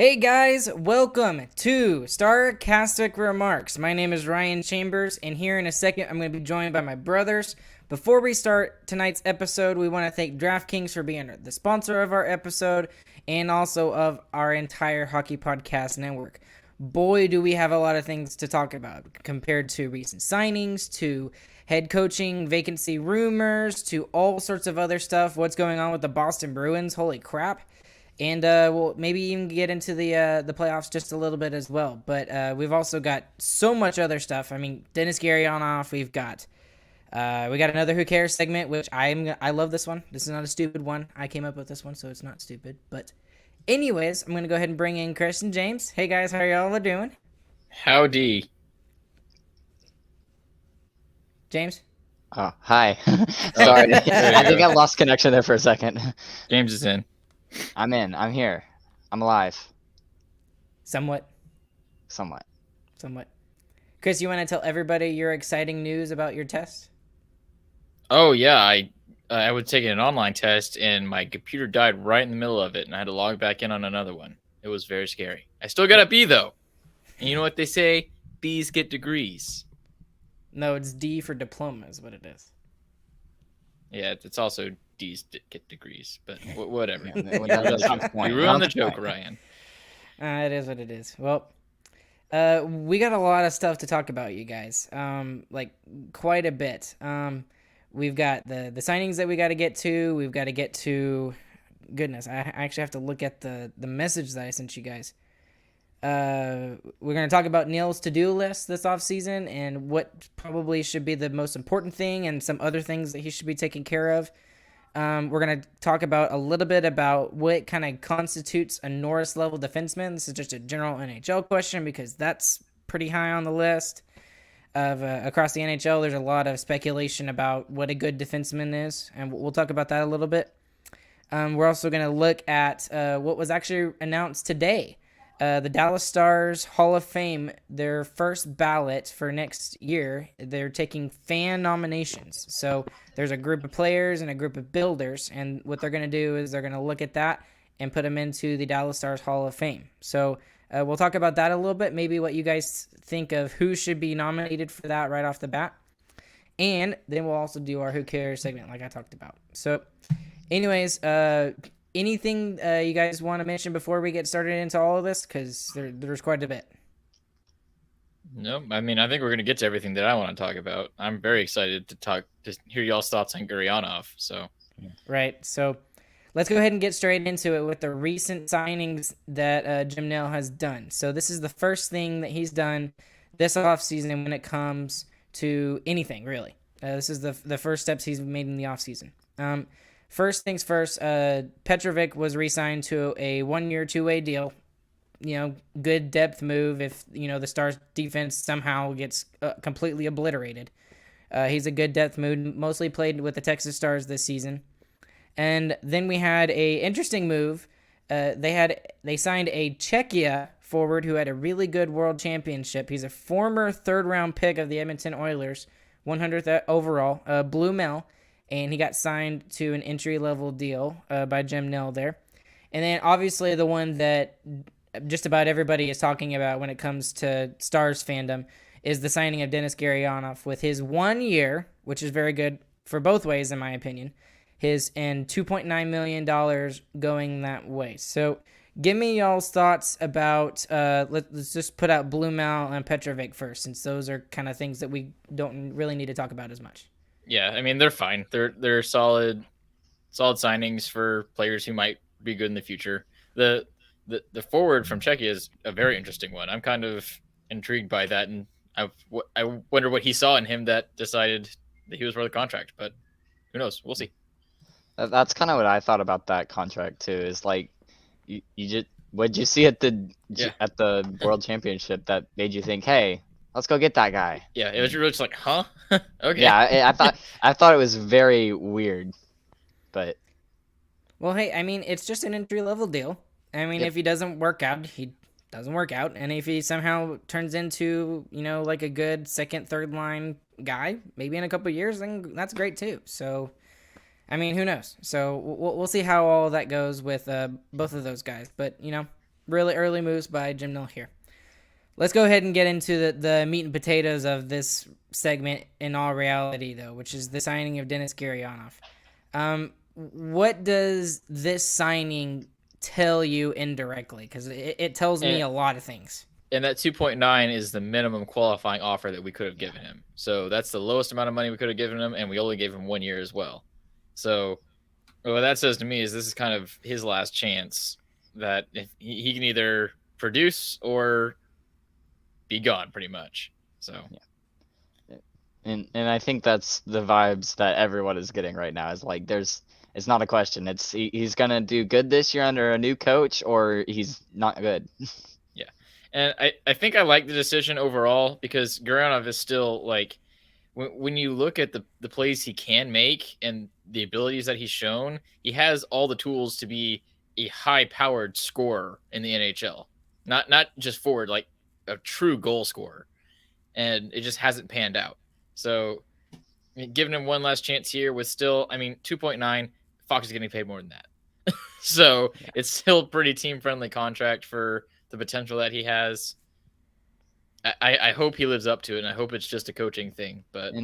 Hey guys, welcome to Sarcastic Remarks. My name is Ryan Chambers, and here in a second I'm going to be joined by my brothers. Before we start tonight's episode, we want to thank DraftKings for being the sponsor of our episode and also of our entire Hockey Podcast Network. Boy, do we have a lot of things to talk about compared to recent signings, to head coaching, vacancy rumors, to all sorts of other stuff. What's going on with the Boston Bruins? Holy crap. And we'll maybe even get into the playoffs just a little bit as well. But we've also got so much other stuff. I mean, Dennis Garrionoff. We got another Who Cares segment, which I love this one. This is not a stupid one. I came up with this one, so it's not stupid. But anyways, I'm gonna go ahead and bring in Chris and James. Hey guys, how y'all doing? Howdy. James? Oh, hi. Sorry. I think I lost connection there for a second. James is in. I'm in. I'm here. I'm alive. Somewhat. Somewhat. Chris, you want to tell everybody your exciting news about your test? Oh yeah, I was taking an online test and my computer died right in the middle of it, and I had to log back in on another one. It was very scary. I still got a B though, and you know what they say? B's get degrees. No, it's D for diploma is what it is. Yeah, it's also D's get degrees, but whatever. Yeah, You ruined the joke, Ryan. It is what it is. Well, we got a lot of stuff to talk about, you guys. Like quite a bit. We've got the signings that we got to get to. We've got to get to. Goodness, I actually have to look at the message that I sent you guys. We're going to talk about Nill's to-do list this offseason and what probably should be the most important thing and some other things that he should be taking care of. We're going to talk about a little bit about what kind of constitutes a Norris-level defenseman. This is just a general NHL question because that's pretty high on the list. Across the NHL, there's a lot of speculation about what a good defenseman is, and we'll talk about that a little bit. We're also going to look at what was actually announced today. The Dallas Stars Hall of Fame, their first ballot for next year, they're taking fan nominations. So there's a group of players and a group of builders, and what they're going to do is they're going to look at that and put them into the Dallas Stars Hall of Fame. So we'll talk about that a little bit, maybe what you guys think of who should be nominated for that right off the bat. And then we'll also do our Who Cares segment like I talked about. So anyways, anything you guys want to mention before we get started into all of this? Because there's quite a bit. No, I mean, I think we're going to get to everything that I want to talk about. I'm very excited to hear y'all's thoughts on Garrionoff. So, right. So let's go ahead and get straight into it with the recent signings that Jim Nill has done. So this is the first thing that he's done this offseason when it comes to anything, really. This is the first steps he's made in the offseason. First things first, Petrovic was re-signed to a 1-year, 2-way deal. You know, good depth move if, the Stars defense somehow gets completely obliterated. He's a good depth move, mostly played with the Texas Stars this season. And then we had a interesting move. They signed a Czechia forward who had a really good world championship. He's a former third-round pick of the Edmonton Oilers, 100th overall, Blue Mel. And he got signed to an entry-level deal by Jim Nill there. And then, obviously, the one that just about everybody is talking about when it comes to Stars fandom is the signing of Dennis Garrionoff with his 1 year, which is very good for both ways, in my opinion, and $2.9 million going that way. So, give me y'all's thoughts about, let's just put out Blumel and Petrovic first, since those are kind of things that we don't really need to talk about as much. yeah, I mean, they're fine. They're solid signings for players who might be good in the future. The forward from Czechia is a very interesting one. I'm kind of intrigued by that, and I wonder what he saw in him that decided that he was worth a contract. But who knows? We'll see. That's kind of what I thought about that contract too. Is like, you just what'd you see at the World Championship that made you think, hey, let's go get that guy? Yeah, it was really just like, huh? Okay. Yeah, I thought it was very weird, but well, hey, I mean, it's just an entry-level deal. I mean, if he doesn't work out, he doesn't work out. And if he somehow turns into, like a good second, third line guy, maybe in a couple of years, then that's great too. So, I mean, who knows? So we'll see how all that goes with both of those guys. But, really early moves by Jim Nill here. Let's go ahead and get into the meat and potatoes of this segment in all reality, though, which is the signing of Denis Gurianov. What does this signing tell you indirectly? Because it tells me a lot of things. And that 2.9 is the minimum qualifying offer that we could have given him. So that's the lowest amount of money we could have given him, and we only gave him 1 year as well. So what that says to me is this is kind of his last chance, that if he can either produce or be gone pretty much. So yeah. And I think that's the vibes that everyone is getting right now, is like it's not a question. It's he's gonna do good this year under a new coach, or he's not good. Yeah. And I think I like the decision overall, because Gurianov is still, like, when you look at the plays he can make and the abilities that he's shown, he has all the tools to be a high-powered scorer in the NHL. Not just forward, like a true goal scorer. And it just hasn't panned out. So giving him one last chance here with still, 2.9, Fox is getting paid more than that. So yeah. It's still a pretty team-friendly contract for the potential that he has. I hope he lives up to it, and I hope it's just a coaching thing, but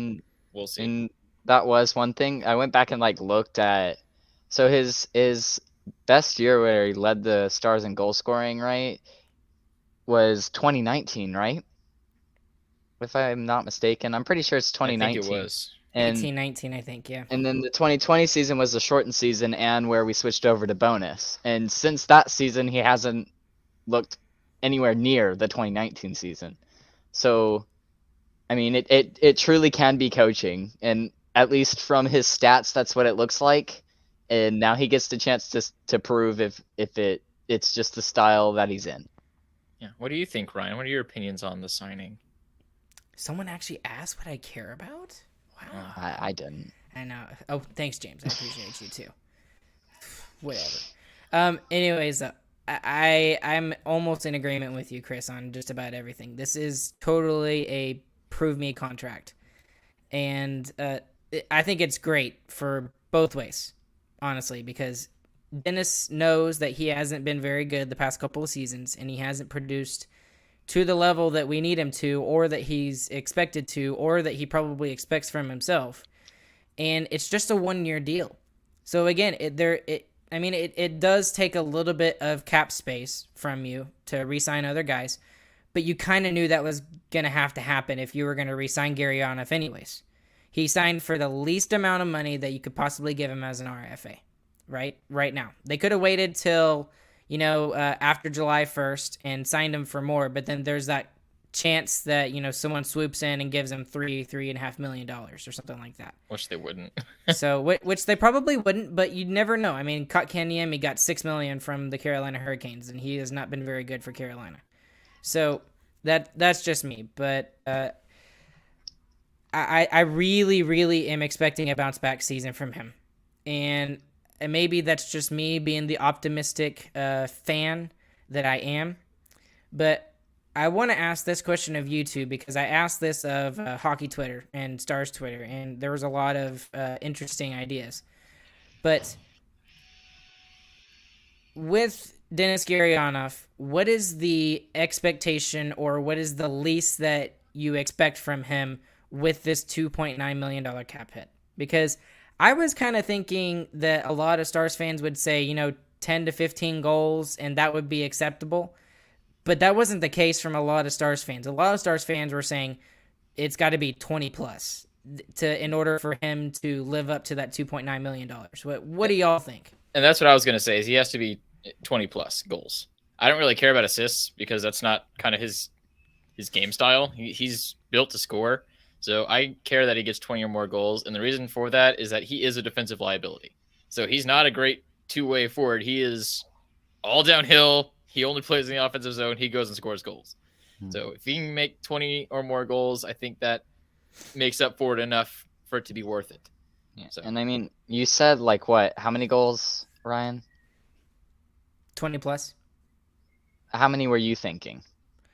we'll see. And that was one thing. I went back and looked at, so his best year where he led the Stars in goal scoring, right, was 2019, right? If I'm not mistaken. I'm pretty sure it's 2019. I think it was. 18-19, I think, yeah. And then the 2020 season was the shortened season, and where we switched over to bonus. And since that season, he hasn't looked anywhere near the 2019 season. So, it truly can be coaching, and at least from his stats, that's what it looks like. And now he gets the chance to prove if it's just the style that he's in. Yeah. What do you think, Ryan? What are your opinions on the signing? Someone actually asked what I care about? Wow. I didn't. I know. Oh, thanks, James. I appreciate you too. Whatever. Anyways, I'm almost in agreement with you, Chris, on just about everything. This is totally a prove me contract. And I think it's great for both ways, honestly, because Denis knows that he hasn't been very good the past couple of seasons, and he hasn't produced to the level that we need him to, or that he's expected to, or that he probably expects from himself. And it's just a 1-year deal. So again, it does take a little bit of cap space from you to re-sign other guys, but you kind of knew that was going to have to happen if you were going to re-sign Gurianov anyways. He signed for the least amount of money that you could possibly give him as an RFA, right now. They could have waited till, after July 1st and signed him for more, but then there's that chance that, someone swoops in and gives him $3.5 million or something like that. Which they wouldn't. So, which they probably wouldn't, but you'd never know. Kotkaniemi got $6 million from the Carolina Hurricanes, and he has not been very good for Carolina. So that's just me, but I really, really am expecting a bounce back season from him, and maybe that's just me being the optimistic fan that I am, but I want to ask this question of you two, because I asked this of Hockey Twitter and Stars Twitter, and there was a lot of interesting ideas. But with Denis Gurianov, what is the expectation, or what is the least that you expect from him with this $2.9 million cap hit? Because I was kind of thinking that a lot of Stars fans would say, 10 to 15 goals, and that would be acceptable. But that wasn't the case from a lot of Stars fans. A lot of Stars fans were saying it's got to be 20 plus in order for him to live up to that $2.9 million. What do y'all think? And that's what I was going to say, is he has to be 20 plus goals. I don't really care about assists, because that's not kind of his game style. He's built to score. So I care that he gets 20 or more goals. And the reason for that is that he is a defensive liability. So he's not a great two-way forward. He is all downhill. He only plays in the offensive zone. He goes and scores goals. Mm-hmm. So if he can make 20 or more goals, I think that makes up for it enough for it to be worth it. Yeah. So. And you said what? How many goals, Ryan? 20 plus. How many were you thinking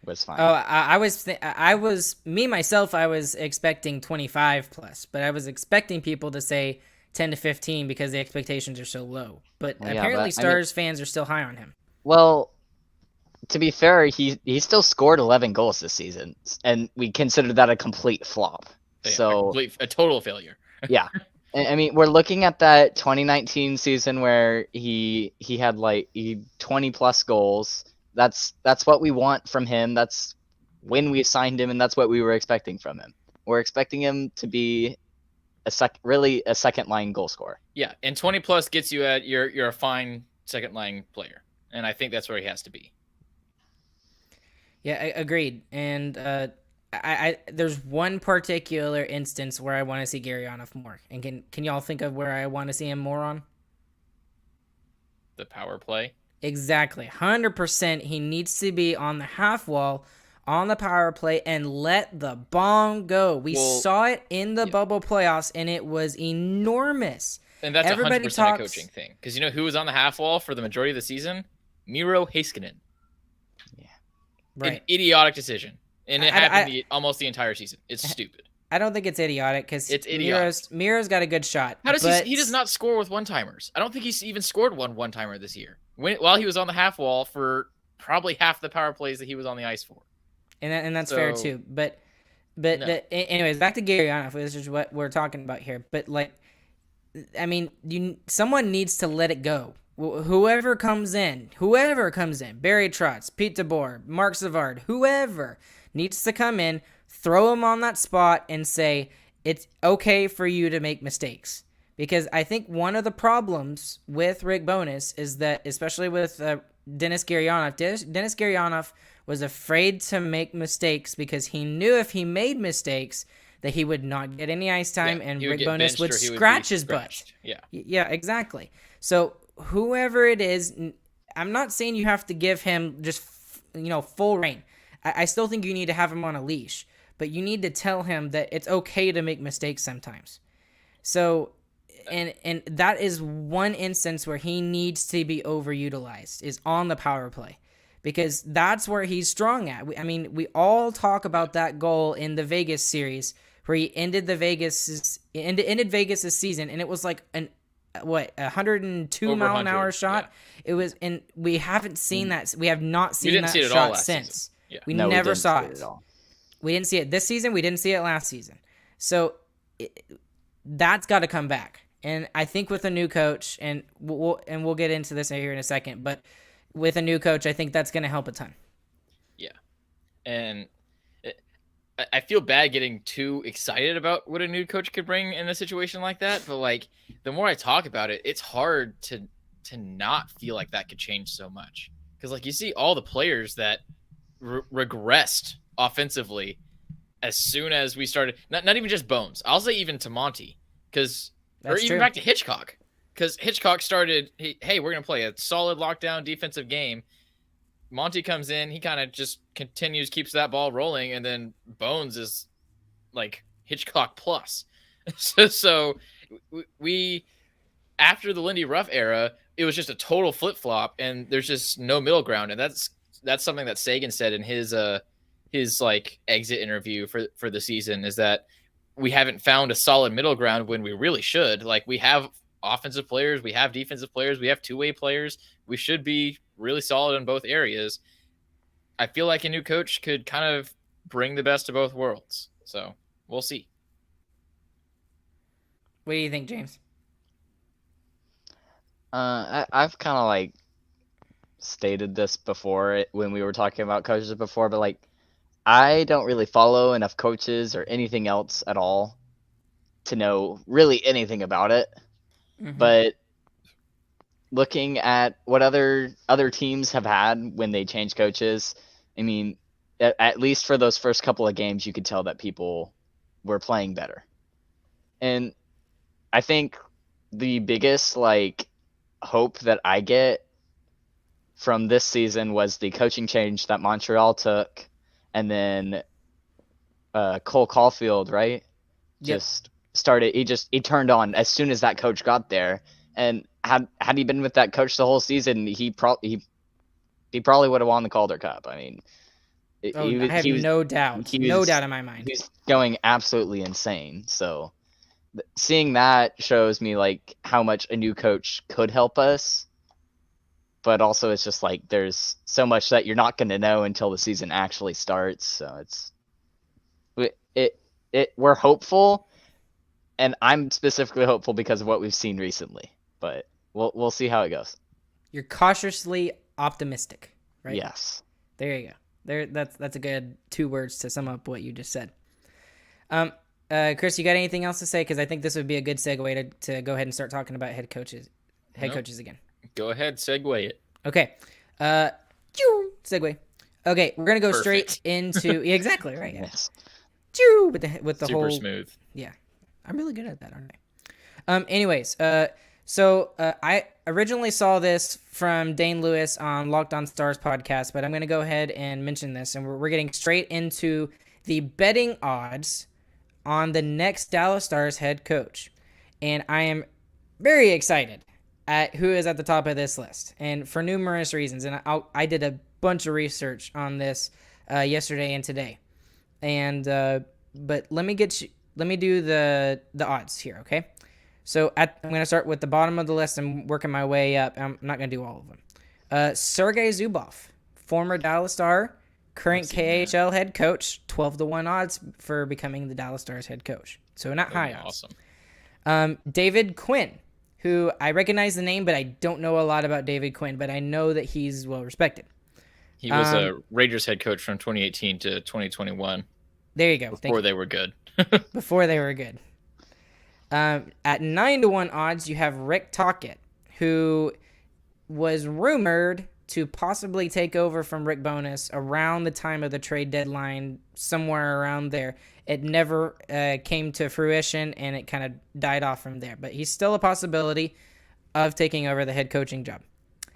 was fine? Oh, I was expecting 25 plus, but I was expecting people to say 10 to 15 because the expectations are so low. But apparently Stars fans are still high on him. Well, to be fair, he still scored 11 goals this season, and we consider that a complete flop. Yeah, So a total failure. yeah. I mean, we're looking at that 2019 season where he had like 20 plus goals. That's what we want from him. That's when we signed him, and that's what we were expecting from him. We're expecting him to be a second line goal scorer. Yeah, and 20 plus gets you at you're a fine second line player, and I think that's where he has to be. Yeah, agreed. And I there's one particular instance where I want to see Gurianov more. And can y'all think of where I want to see him more on? The power play. Exactly. 100%. He needs to be on the half wall, on the power play, and let the bomb go. We saw it in the bubble playoffs, and it was enormous. And that's 100% a coaching thing. Because you know who was on the half wall for the majority of the season? Miro Heiskanen. Yeah. Right. An idiotic decision. And it happened almost the entire season. It's stupid. I don't think it's idiotic because Miro's got a good shot. How does he does not score with one-timers? I don't think he's even scored one-timer this year. While he was on the half wall for probably half the power plays that he was on the ice for. And that's fair too. But no. Anyways, back to Gurianov, which is what we're talking about here. But like, I mean, someone needs to let it go. Whoever comes in, Barry Trotz, Pete DeBoer, Mark Savard, whoever needs to come in, throw him on that spot and say, it's okay for you to make mistakes. Because I think one of the problems with Rick Bowness is that, especially with Dennis Gurianov, Dennis Gurianov was afraid to make mistakes because he knew if he made mistakes that he would not get any ice time, and Rick Bowness would scratch his butt. Yeah, exactly. So whoever it is, I'm not saying you have to give him just full reign. I still think you need to have him on a leash, but you need to tell him that it's okay to make mistakes sometimes. So, and that is one instance where he needs to be overutilized, is on the power play, because that's where he's strong at. We all talk about that goal in the Vegas series where he ended Vegas' season, and it was like a 102 mile an hour shot. Yeah. It was, and we haven't seen that. We have not seen that shot since. Yeah. We never saw it. We didn't see it this season. We didn't see it last season. So that's got to come back. And I think with a new coach, and we'll get into this here in a second, but with a new coach, I think that's going to help a ton. Yeah. And I feel bad getting too excited about what a new coach could bring in a situation like that. But like, the more I talk about it, it's hard to not feel like that could change so much. Because like, you see all the players that regressed offensively as soon as we started, not even just Bones, I'll say even to Monty, or even back to Hitchcock, because Hitchcock started, hey, we're going to play a solid lockdown defensive game. Monty comes in, he kind of just keeps that ball rolling, and then Bones is like Hitchcock plus. so we after the Lindy Ruff era, it was just a total flip-flop, and there's just no middle ground, and that's something that Sagan said in his like exit interview for the season, is that we haven't found a solid middle ground when we really should. Like, we have offensive players, we have defensive players, we have two-way players. We should be really solid in both areas. I feel like a new coach could kind of bring the best of both worlds. So we'll see. What do you think, James? I've kind of like stated this before when we were talking about coaches before, but like, I don't really follow enough coaches or anything else at all to know really anything about it. Mm-hmm. But looking at what other teams have had when they change coaches, I mean, at least for those first couple of games, you could tell that people were playing better. And I think the biggest like hope that I get from this season was the coaching change that Montreal took. And then Cole Caulfield, right? Yep. Just started. He turned on as soon as that coach got there. And had he been with that coach the whole season, he probably would have won the Calder Cup. I mean, I have no doubt in my mind. He's going absolutely insane. So seeing that shows me like how much a new coach could help us. but also it's just like there's so much that you're not going to know until the season actually starts. So we're hopeful, and I'm specifically hopeful because of what we've seen recently. But we'll see how it goes. You're cautiously optimistic, right? Yes. There you go. That's a good 2 words to sum up what you just said. Chris, you got anything else to say? Because I think this would be a good segue to go ahead and start talking about head coaches again. Go ahead, segue it. Okay. Segue. Okay, we're gonna go straight into exactly right. Yes. With the Super whole smooth. Yeah, I'm really good at that, aren't I? Anyways, so I originally saw this from Dane Lewis on Locked On Stars podcast, but I'm gonna go ahead and mention this, and we're getting straight into the betting odds on the next Dallas Stars head coach, and I am very excited at who is at the top of this list, and for numerous reasons. And I did a bunch of research on this yesterday and today. And but let me do the odds here, okay? So I'm going to start with the bottom of the list and working my way up. I'm not going to do all of them. Sergei Zubov, former Dallas Star, current KHL head coach, 12-1 odds for becoming the Dallas Stars head coach. So not high odds. Awesome. David Quinn, who I recognize the name, but I don't know a lot about David Quinn, but I know that he's well respected. He was a Rangers head coach from 2018 to 2021. There you go. Before they were good. Before they were good. At 9-1 odds, you have Rick Tocchet, who was rumored to possibly take over from Rick Bowness around the time of the trade deadline, somewhere around there. It never came to fruition, and it kind of died off from there. But he's still a possibility of taking over the head coaching job.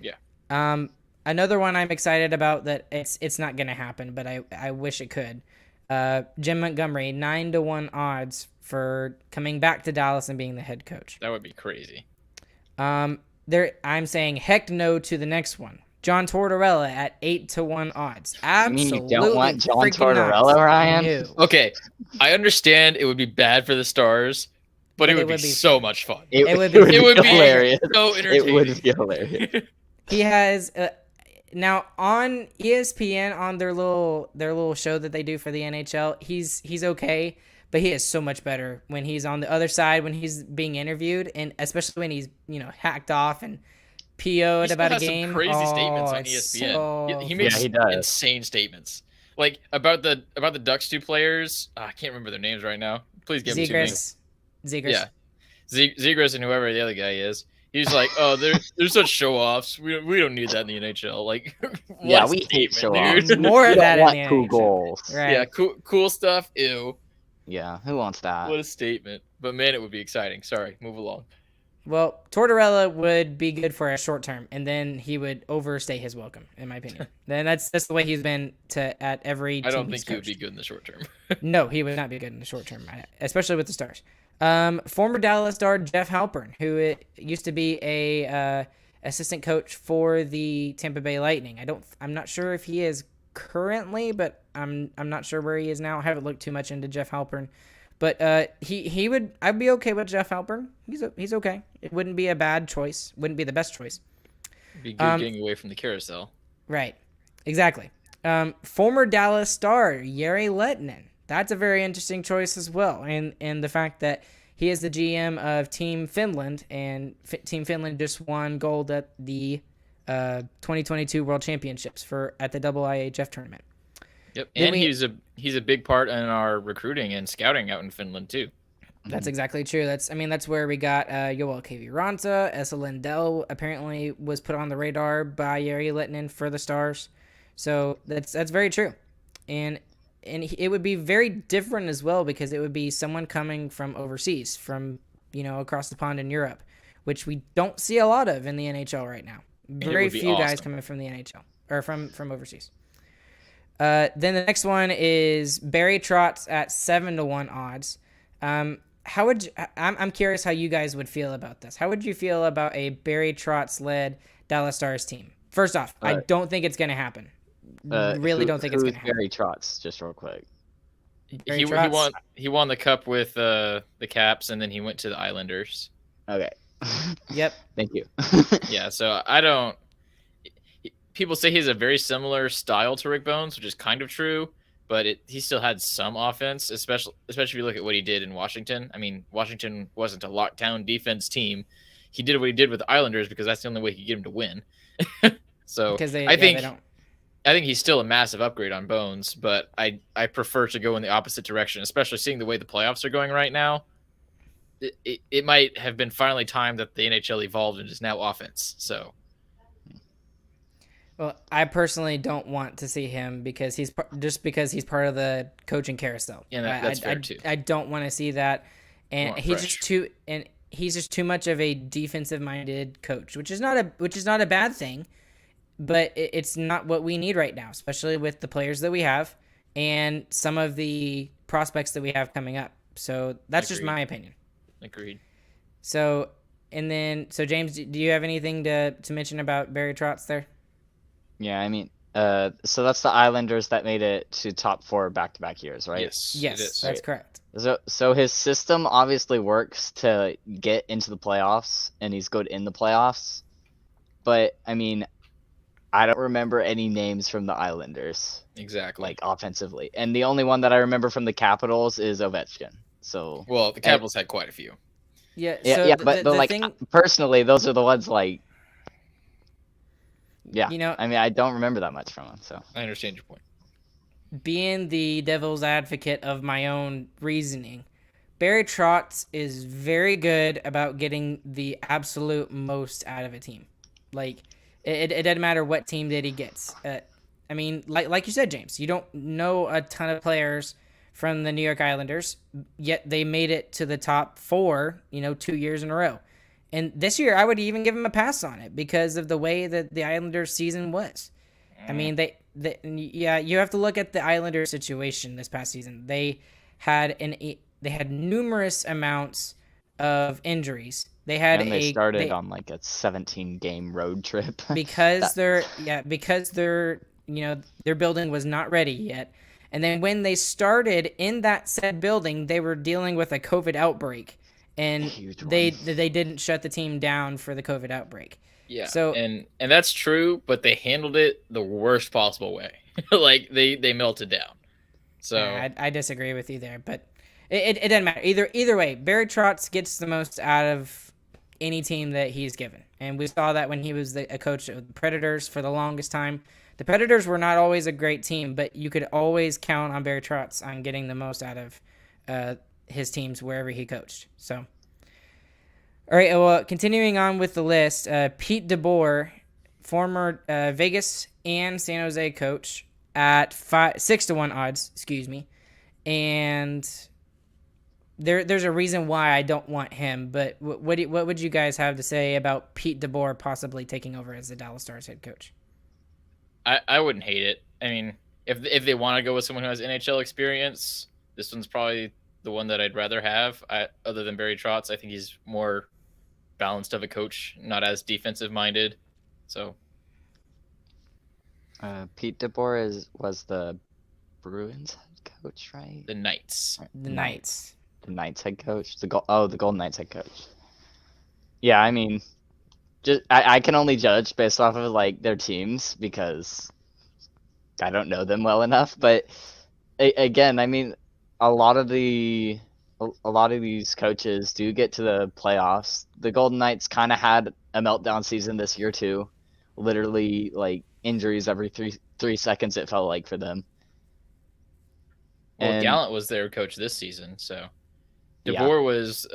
Yeah. Another one I'm excited about that it's not going to happen, but I wish it could. Jim Montgomery, 9-1 odds for coming back to Dallas and being the head coach. That would be crazy. I'm saying heck no to the next one. John Tortorella at 8-1 odds. Absolutely. You don't want John Tortorella, Ryan? No. Okay, I understand it would be bad for the Stars, but it would be so much fun. It would be hilarious. So entertaining. It would be hilarious. He has now on ESPN on their little show that they do for the NHL. He's okay, but he is so much better when he's on the other side, when he's being interviewed, and especially when he's hacked off and PO'd about a game. Some crazy statements on ESPN. He makes insane statements, like about the Ducks 2 players. I can't remember their names right now. Please give me 2 names. Zegras. Yeah, Zegras and whoever the other guy is. He's like, oh, they're such show-offs. We don't need that in the NHL. Like, yeah, we hate show-offs. More of that in the NHL. 2 goals. Right. Yeah, cool stuff. Ew. Yeah, who wants that? What a statement. But man, it would be exciting. Sorry, move along. Well, Tortorella would be good for a short term, and then he would overstay his welcome, in my opinion. Then that's the way he's been at every team. I don't think he would be good in the short term. No, he would not be good in the short term, especially with the Stars. Former Dallas Star Jeff Halpern, who used to be a assistant coach for the Tampa Bay Lightning. I'm not sure if he is currently, but I'm not sure where he is now. I haven't looked too much into Jeff Halpern. But I'd be okay with Jeff Halpern. He's okay. It wouldn't be a bad choice. Wouldn't be the best choice. It'd be good getting away from the carousel. Right. Exactly. Former Dallas Star Jere Leitnin. That's a very interesting choice as well. And the fact that he is the GM of Team Finland, and Team Finland just won gold at the 2022 World Championships at the IIHF tournament. Yep, and he's a big part in our recruiting and scouting out in Finland too. That's exactly true. That's where we got Joel Kiviranta. Esa Lindell apparently was put on the radar by Jere Leitnin for the Stars. So that's very true. And it would be very different as well, because it would be someone coming from overseas, from across the pond in Europe, which we don't see a lot of in the NHL right now. Very few guys coming from the NHL or from overseas. Then the next one is Barry Trotz at 7-1 odds. I'm curious how you guys would feel about this. How would you feel about a Barry Trotz led Dallas Stars team? First off, I don't think it's going to happen. Really don't think it's going to happen. Barry Trotz, just real quick. He won the cup with the Caps, and then he went to the Islanders. Okay. Yep. Thank you. Yeah, so I don't. people say he has a very similar style to Rick Bones, which is kind of true, but he still had some offense, especially if you look at what he did in Washington. I mean, Washington wasn't a lockdown defense team. He did what he did with the Islanders because that's the only way he could get him to win. So I think he's still a massive upgrade on Bones, but I prefer to go in the opposite direction, especially seeing the way the playoffs are going right now. It might have been finally time that the NHL evolved and is now offense. So, well, I personally don't want to see him because he's part of the coaching carousel. Yeah, that's fair too. I don't want to see that, and he's just too much of a defensive-minded coach, which is not a bad thing, but it's not what we need right now, especially with the players that we have and some of the prospects that we have coming up. So that's just my opinion. Agreed. So James, do you have anything to mention about Barry Trotz there? Yeah, I mean, so that's the Islanders that made it to top 4 back-to-back years, right? Yes, that's correct. So his system obviously works to get into the playoffs, and he's good in the playoffs. But I mean, I don't remember any names from the Islanders. Exactly. Like offensively, and the only one that I remember from the Capitals is Ovechkin. So well, the Capitals had quite a few. Yeah. But like personally, those are the ones like. Yeah, I mean, I don't remember that much from him, so I understand your point. Being the devil's advocate of my own reasoning, Barry Trotz is very good about getting the absolute most out of a team. Like, it doesn't matter what team that he gets. I mean, like you said, James, you don't know a ton of players from the New York Islanders, yet they made it to the top 4, 2 years in a row. And this year, I would even give him a pass on it because of the way that the Islanders season was. I mean, you have to look at the Islanders situation this past season. They had numerous amounts of injuries. They started on like a 17-game road trip because their building was not ready yet. And then when they started in that said building, they were dealing with a COVID outbreak, and they didn't shut the team down for the COVID outbreak. Yeah. So and that's true, but they handled it the worst possible way. Like they melted down. So I disagree with you there, but it doesn't matter. Either way, Barry Trotz gets the most out of any team that he's given. And we saw that when he was a coach of the Predators for the longest time. The Predators were not always a great team, but you could always count on Barry Trotz on getting the most out of his teams wherever he coached. So, all right, well, continuing on with the list, Pete DeBoer, former Vegas and San Jose coach at 6-1 odds, and there's a reason why I don't want him, but what would you guys have to say about Pete DeBoer possibly taking over as the Dallas Stars head coach? I wouldn't hate it. I mean, if they want to go with someone who has NHL experience, this one's probably the one that I'd rather have. Other than Barry Trotz, I think he's more balanced of a coach, not as defensive minded. So, Pete DeBoer was the Bruins head coach, right? The Knights. The Knights. The Knights head coach. The Golden Knights head coach. Yeah, I mean, just I can only judge based off of like their teams because I don't know them well enough. But again, I mean, a lot of these coaches do get to the playoffs. The Golden Knights kind of had a meltdown season this year too. Literally, like injuries every three seconds. It felt like for them. Well, Gallant was their coach this season, so DeBoer was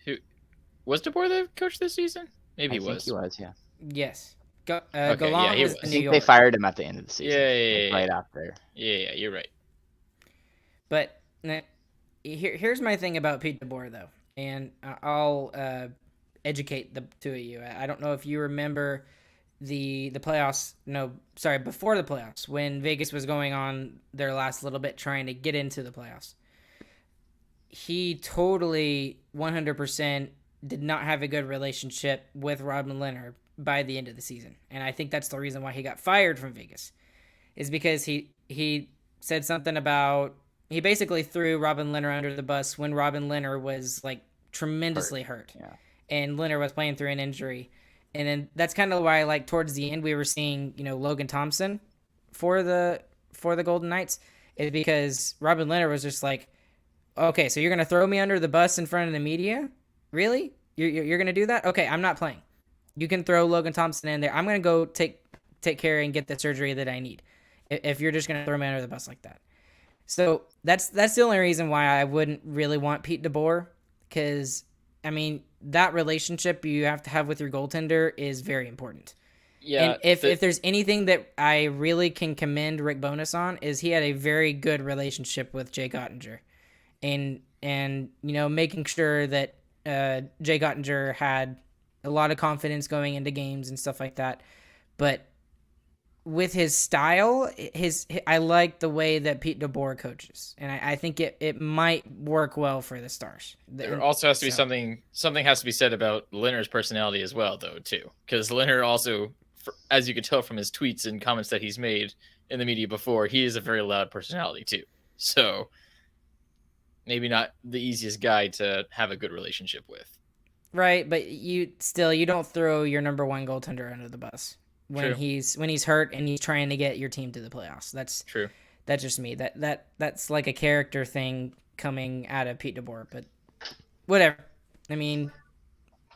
who was DeBoer the coach this season? Maybe he was. He was, yeah. Yes. Okay, Gallant he was was. in I New think York. they fired him at the end of the season. Yeah. Right after. Yeah, you're right. But here's my thing about Pete DeBoer, though, and I'll educate the two of you. I don't know if you remember the playoffs. No, sorry, before the playoffs, when Vegas was going on their last little bit trying to get into the playoffs. He totally 100% did not have a good relationship with Robin Lehner by the end of the season. And I think that's the reason why he got fired from Vegas, is because he said something about, he basically threw Robin Lehner under the bus when Robin Lehner was like tremendously hurt. Yeah. And Lehner was playing through an injury. And then that's kind of why, like, towards the end, we were seeing, Logan Thompson for the Golden Knights, is because Robin Lehner was just like, okay, so you're going to throw me under the bus in front of the media? Really? You're going to do that? Okay, I'm not playing. You can throw Logan Thompson in there. I'm going to go take care and get the surgery that I need if you're just going to throw me under the bus like that. So that's the only reason why I wouldn't really want Pete DeBoer, because, I mean, that relationship you have to have with your goaltender is very important. Yeah. And if there's anything that I really can commend Rick Bowness on, is he had a very good relationship with Jake Ottinger. And making sure that Jake Ottinger had a lot of confidence going into games and stuff like that. But with his style, I like the way that Pete DeBoer coaches, and I think it might work well for the Stars. There also has to be something has to be said about Lehner's personality as well, though, too, because Lehner also, as you could tell from his tweets and comments that he's made in the media before, he is a very loud personality too. So maybe not the easiest guy to have a good relationship with. Right, but you don't throw your number one goaltender under the bus when he's hurt and he's trying to get your team to the playoffs. That's true. That's just me. That's like a character thing coming out of Pete DeBoer, but whatever. I mean,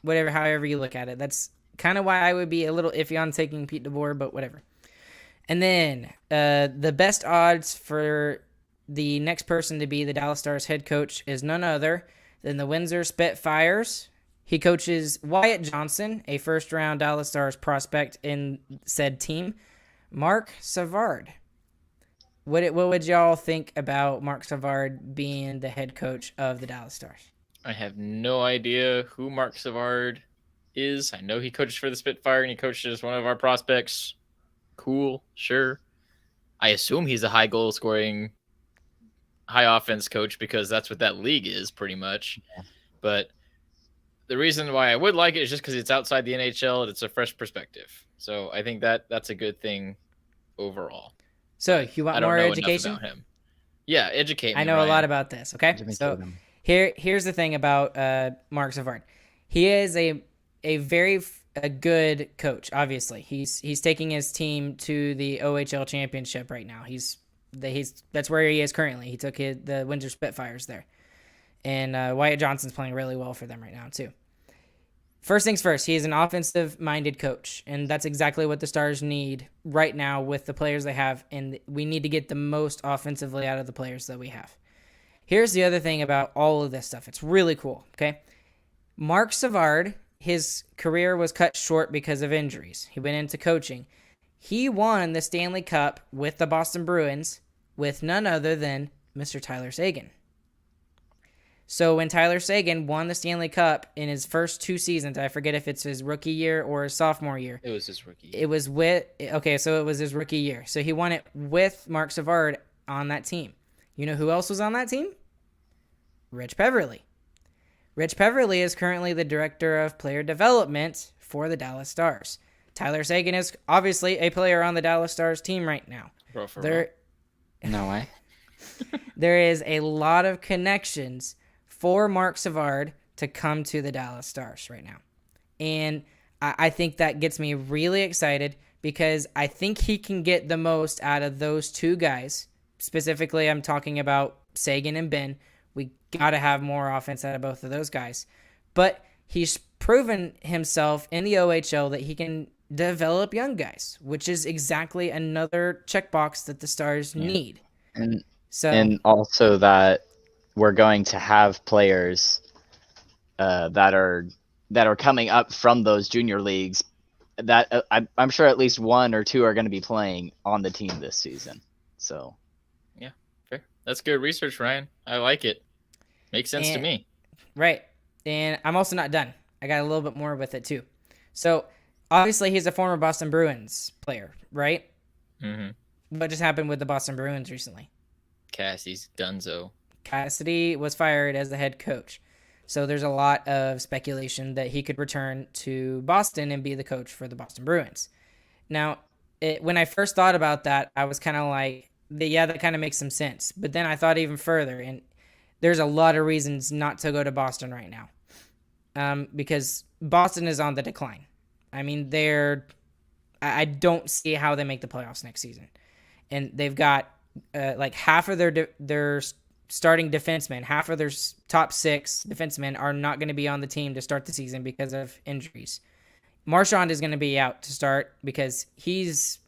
whatever, however you look at it. That's kind of why I would be a little iffy on taking Pete DeBoer, but whatever. And then the best odds for the next person to be the Dallas Stars head coach is none other than the Windsor Spitfires. He coaches Wyatt Johnson, a first-round Dallas Stars prospect in said team. Mark Savard. What would y'all think about Mark Savard being the head coach of the Dallas Stars? I have no idea who Mark Savard is. I know he coached for the Spitfire and he coaches one of our prospects. Cool, sure. I assume he's a high goal-scoring, high offense coach because that's what that league is pretty much. Yeah. But the reason why I would like it is just because it's outside the NHL and it's a fresh perspective. So I think that's a good thing overall. So you want more education? About him. Yeah, educate me. I know Ryan. a lot about this. Okay, so here's the thing about Mark Savard. He is a very good coach. Obviously, he's taking his team to the OHL championship right now. That's where he is currently. He took the Windsor Spitfires there. And Wyatt Johnson's playing really well for them right now, too. First things first, he is an offensive-minded coach, and that's exactly what the Stars need right now with the players they have, and we need to get the most offensively out of the players that we have. Here's the other thing about all of this stuff. It's really cool, okay? Mark Savard, his career was cut short because of injuries. He went into coaching. He won the Stanley Cup with the Boston Bruins with none other than Mr. Tyler Seguin. So when Tyler Seguin won the Stanley Cup in his first 2 seasons, I forget if it's his rookie year or his sophomore year. It was his rookie year. It was so it was his rookie year. So he won it with Mark Savard on that team. You know who else was on that team? Rich Peverly. Rich Peverly is currently the director of player development for the Dallas Stars. Tyler Seguin is obviously a player on the Dallas Stars team right now. No way. There is a lot of connections for Mark Savard to come to the Dallas Stars right now. And I think that gets me really excited because I think he can get the most out of those two guys. Specifically, I'm talking about Seguin and Ben. We got to have more offense out of both of those guys. But he's proven himself in the OHL that he can develop young guys, which is exactly another checkbox that the Stars need. And also that we're going to have players that are coming up from those junior leagues that I'm sure at least 1 or 2 are going to be playing on the team this season. So, yeah, fair. That's good research, Ryan. I like it. Makes sense to me. Right. And I'm also not done. I got a little bit more with it too. So, obviously, he's a former Boston Bruins player, right? Mm-hmm. What just happened with the Boston Bruins recently? Cassidy's donezo. Cassidy was fired as the head coach. So there's a lot of speculation that he could return to Boston and be the coach for the Boston Bruins. Now, when I first thought about that, I was kind of like, yeah, that kind of makes some sense. But then I thought even further, and there's a lot of reasons not to go to Boston right now. Because Boston is on the decline. I mean, I don't see how they make the playoffs next season. And they've got like half of their starting defensemen, half of their top 6 defensemen are not going to be on the team to start the season because of injuries. Marchand is going to be out to start because he's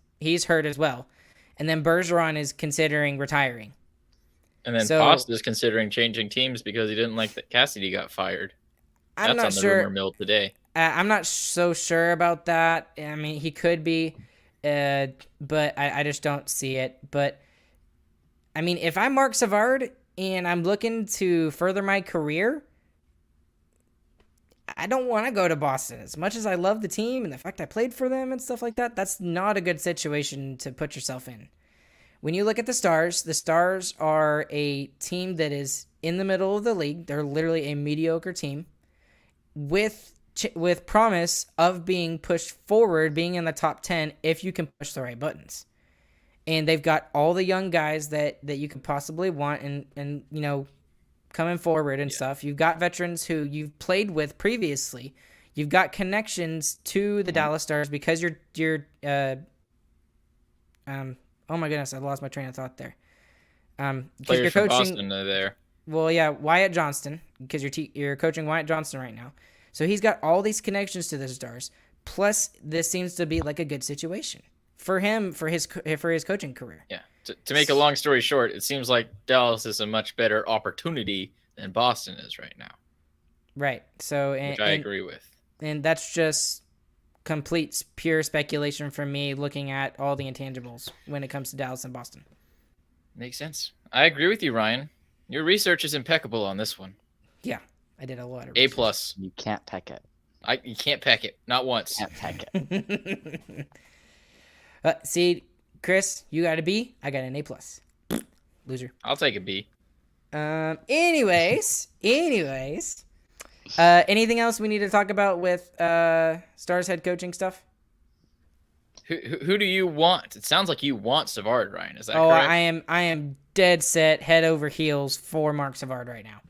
hurt as well. And then Bergeron is considering retiring. And then Pasta is considering changing teams because he didn't like that Cassidy got fired. I'm That's not on the sure. rumor mill today. I'm not so sure about that. I mean, he could be, but I just don't see it. But, I mean, if I'm Marc Savard and I'm looking to further my career, I don't want to go to Boston. As much as I love the team and the fact I played for them and stuff like that, that's not a good situation to put yourself in. When you look at the Stars are a team that is in the middle of the league. They're literally a mediocre team with promise of being pushed forward, being in the top 10 if you can push the right buttons. And they've got all the young guys that you could possibly want and you know, coming forward and stuff. You've got veterans who you've played with previously. You've got connections to the Dallas Stars because you're oh my goodness, I lost my train of thought there. Players you're from coaching, Boston are there. Well, yeah, Wyatt Johnston, because you're coaching Wyatt Johnston right now. So he's got all these connections to the Stars. Plus, this seems to be like a good situation for him for his coaching career. Yeah. To make a long story short, it seems like Dallas is a much better opportunity than Boston is right now. Right. So, which I agree with. And that's just complete pure speculation from me looking at all the intangibles when it comes to Dallas and Boston. Makes sense. I agree with you, Ryan. Your research is impeccable on this one. Yeah, I did a lot of research. A+. You can't peck it. You can't peck it. Not once. Can't peck it. See, Chris, you got a B. I got an A+. Loser. I'll take a B. Anyways. Anything else we need to talk about with Stars head coaching stuff? Who do you want? It sounds like you want Savard, Ryan. Is that correct? I am dead set, head over heels for Marc Savard right now.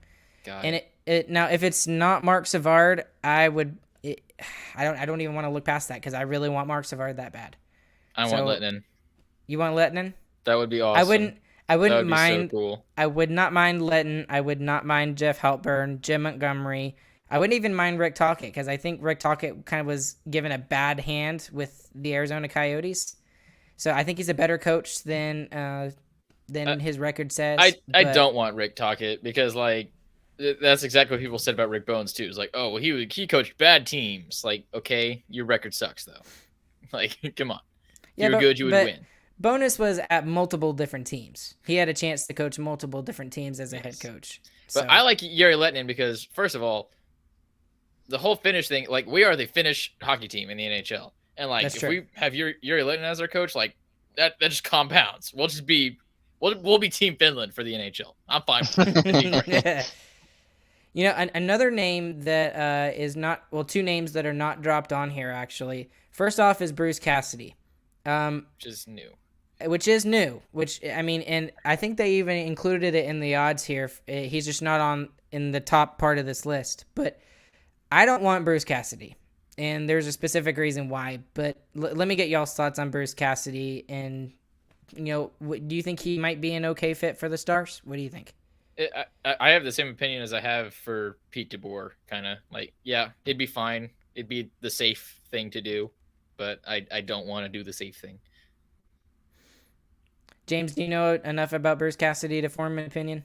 Got and it now, if it's not Marc Savard, I don't even want to look past that because I really want Marc Savard that bad. I want Leitnin. You want Leitnin? That would be awesome. I wouldn't mind. So cool. I would not mind Leitnin. I would not mind Jeff Halpern, Jim Montgomery. I wouldn't even mind Rick Tocchet because I think Rick Tocchet kind of was given a bad hand with the Arizona Coyotes. So I think he's a better coach than his record says. I don't want Rick Tocchet because like that's exactly what people said about Rick Bones too. It's like, oh, well, he coached bad teams. Like, okay, your record sucks though. Like, come on. If you were good, you would win. Bonus was at multiple different teams. He had a chance to coach multiple different teams as a head coach. But I like Jari Lehtinen because, first of all, the whole Finnish thing, like, we are the Finnish hockey team in the NHL. And, like, if we have Jari Lehtinen as our coach, like, that just compounds. We'll be Team Finland for the NHL. I'm fine with it. You know, another name that is not, well, two names that are not dropped on here, actually. First off is Bruce Cassidy. Which is new. Which, I mean, and I think they even included it in the odds here. He's just not in the top part of this list. But I don't want Bruce Cassidy. And there's a specific reason why. But let me get y'all's thoughts on Bruce Cassidy. And, you know, do you think he might be an okay fit for the Stars? What do you think? I have the same opinion as I have for Pete DeBoer, kind of. Like, yeah, it'd be fine. It'd be the safe thing to do. But I don't want to do the safe thing. James, do you know enough about Bruce Cassidy to form an opinion?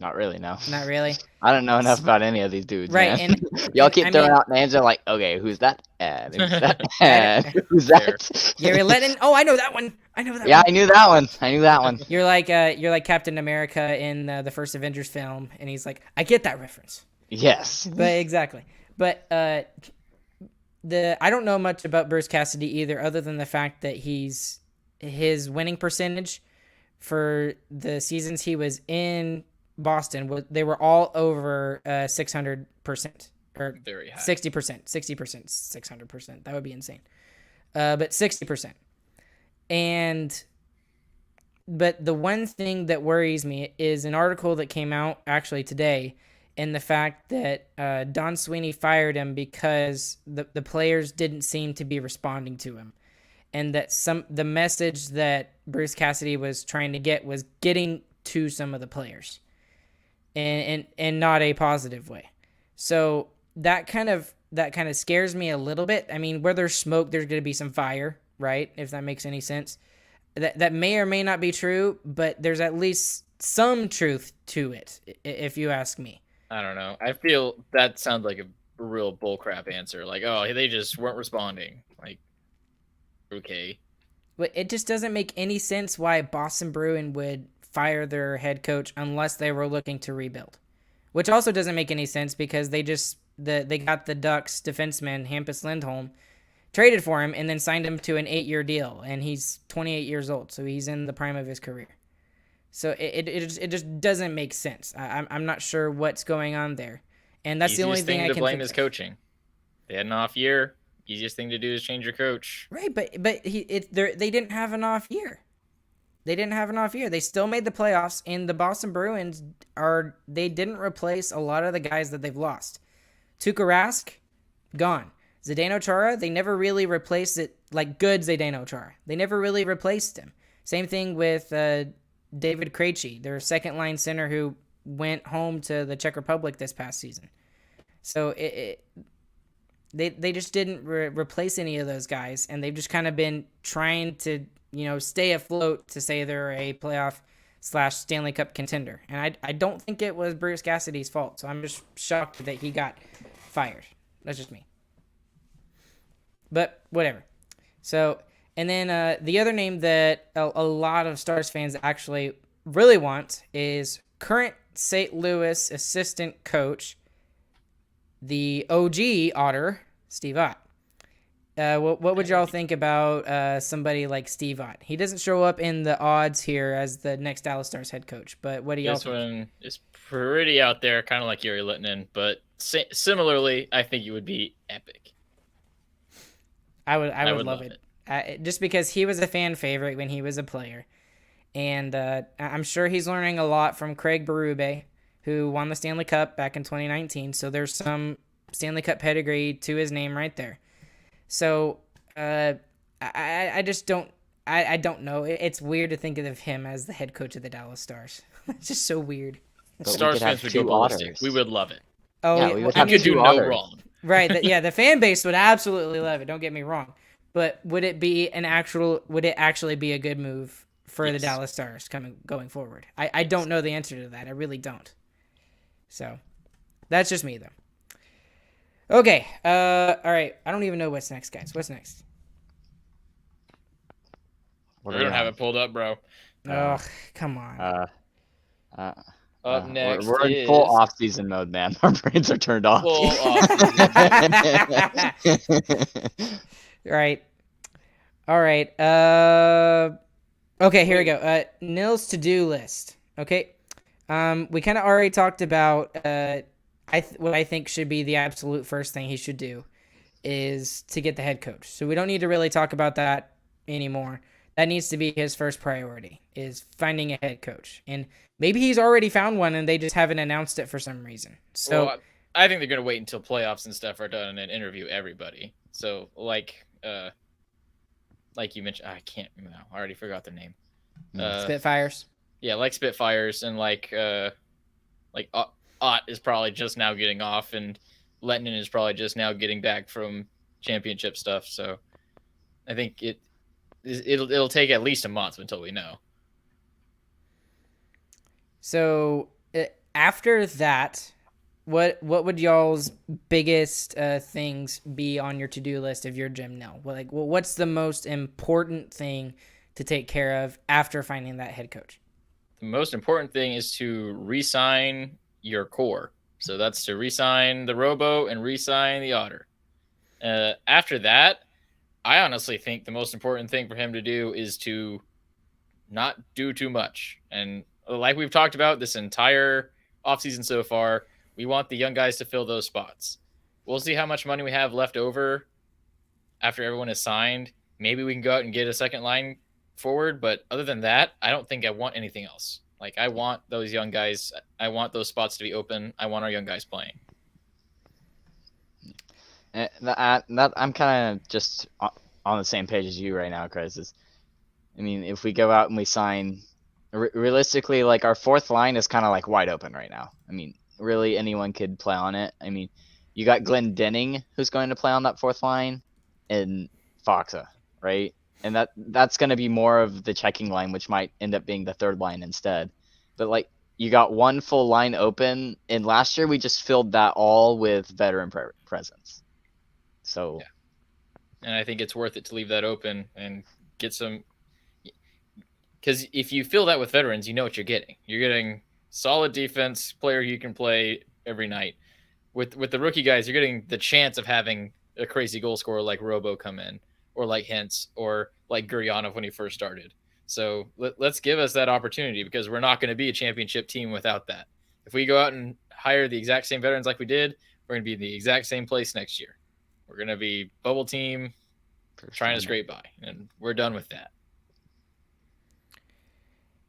Not really, no. Not really? I don't know enough about any of these dudes, right, man. Y'all keep throwing out names. I'm like, okay, who's that? And who's that? And who's that? Jari Lehtinen? Oh, I know that one. I knew that one. You're like Captain America in the first Avengers film, and he's like, I get that reference. Yes. But exactly. But I don't know much about Bruce Cassidy either, other than the fact that his winning percentage for the seasons he was in Boston, they were all over 600%, or very high. 60%, 600%. That would be insane. But 60%. But the one thing that worries me is an article that came out actually today in the fact that Don Sweeney fired him because the players didn't seem to be responding to him, and that the message that Bruce Cassidy was trying to get was getting to some of the players, and not a positive way. So that kind of scares me a little bit. I mean, where there's smoke, there's going to be some fire, right? If that makes any sense. That may or may not be true, but there's at least some truth to it, if you ask me. I don't know. I feel that sounds like a real bullcrap answer. Like, oh, they just weren't responding. Like, okay. But it just doesn't make any sense why Boston Bruin would fire their head coach unless they were looking to rebuild. Which also doesn't make any sense because they got the Ducks defenseman Hampus Lindholm, traded for him, and then signed him to an 8-year deal. And he's 28 years old, so he's in the prime of his career. So it just doesn't make sense. I'm not sure what's going on there, and that's the only thing I can blame think is of. Coaching. They had an off year. Easiest thing to do is change your coach. Right, but they didn't have an off year. They didn't have an off year. They still made the playoffs, and the Boston Bruins they didn't replace a lot of the guys that they've lost. Tuukka Rask, gone. Zdeno Chara, they never really replaced it, like good Zdeno Chara. They never really replaced him. Same thing with David Krejci, their second-line center who went home to the Czech Republic this past season. So they just didn't replace any of those guys, and they've just kind of been trying to stay afloat to say they're a playoff / Stanley Cup contender. And I don't think it was Bruce Cassidy's fault, so I'm just shocked that he got fired. That's just me. But whatever. So... And then the other name that a lot of Stars fans actually really want is current St. Louis assistant coach, the OG Otter, Steve Ott. What would y'all think about somebody like Steve Ott? He doesn't show up in the odds here as the next Dallas Stars head coach, but what do y'all think? This one is pretty out there, kind of like Yuri Leitnin, but similarly, I think it would be epic. I would love it. Just because he was a fan favorite when he was a player. And I'm sure he's learning a lot from Craig Berube, who won the Stanley Cup back in 2019. So there's some Stanley Cup pedigree to his name right there. So I just don't know. It's weird to think of him as the head coach of the Dallas Stars. It's just so weird. Stars fans would go ballistic. We would love it. Oh, yeah, we could do no wrong. Right. The fan base would absolutely love it. Don't get me wrong. But would it actually be a good move for the Dallas Stars going forward? I don't know the answer to that. I really don't. So that's just me, though. Okay. All right. I don't even know what's next, guys. What's next? We don't have it pulled up, bro. Oh, come on. Up next, we're in full off-season mode, man. Our brains are turned off. Full off-season. Right. All right. Okay, here we go. Nill's to-do list. Okay. We kind of already talked about what I think should be the absolute first thing he should do is to get the head coach. So we don't need to really talk about that anymore. That needs to be his first priority, is finding a head coach. And maybe he's already found one and they just haven't announced it for some reason. So I think they're going to wait until playoffs and stuff are done and then interview everybody. So like you mentioned, I already forgot their name. Spitfires. Yeah, like Spitfires, and like Ott is probably just now getting off, and Leitnin is probably just now getting back from championship stuff. So I think it'll take at least a month until we know. So after that, what would y'all's biggest things be on your to-do list if you're Jim Nill? What's the most important thing to take care of after finding that head coach? The most important thing is to re-sign your core. So that's to re-sign the Robo and re-sign the Otter. After that, I honestly think the most important thing for him to do is to not do too much. And like we've talked about this entire offseason so far, we want the young guys to fill those spots. We'll see how much money we have left over after everyone is signed. Maybe we can go out and get a second line forward, but other than that, I don't think I want anything else. Like, I want those young guys. I want those spots to be open. I want our young guys playing. That I'm kind of just on the same page as you right now, Chris. I mean, if we go out and we sign, realistically, like our fourth line is kind of like wide open right now. I mean, really anyone could play on it. I mean, you got Glenn Denning who's going to play on that fourth line, and Foxa, right? And that's going to be more of the checking line, which might end up being the third line instead. But like, you got one full line open, and last year we just filled that all with veteran presence. So, yeah. And I think it's worth it to leave that open and get some. Because if you fill that with veterans, you know what you're getting. You're getting solid defense player you can play every night. With the rookie guys, you're getting the chance of having a crazy goal scorer like Robo come in, or like Hintz, or like Guryanov when he first started. So let's give us that opportunity, because we're not going to be a championship team without that. If we go out and hire the exact same veterans like we did, we're going to be in the exact same place next year. We're going to be bubble team, trying to scrape by, and we're done with that.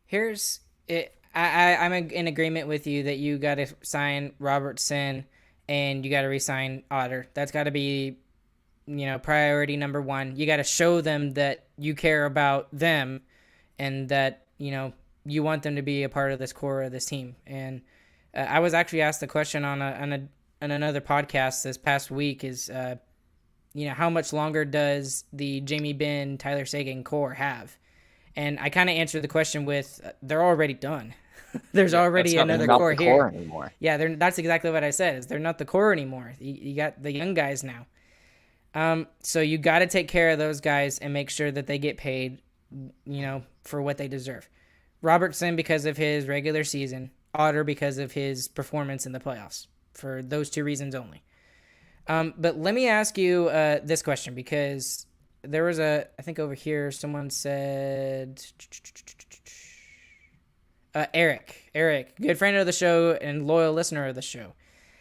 Here's it. I'm in agreement with you that you got to sign Robertson and you got to re-sign Otter. That's got to be, priority number one. You got to show them that you care about them and that, you want them to be a part of this core of this team. And I was actually asked the question on another podcast this past week is, how much longer does the Jamie Benn, Tyler Seguin core have? And I kind of answered the question with, they're already done. There's already another core here. Core anymore. Yeah, that's exactly what I said. Is they're not the core anymore. You got the young guys now. So you got to take care of those guys and make sure that they get paid, for what they deserve. Robertson because of his regular season, Otter because of his performance in the playoffs. For those two reasons only. But let me ask you this question, because there was I think over here someone said, Eric, good friend of the show and loyal listener of the show.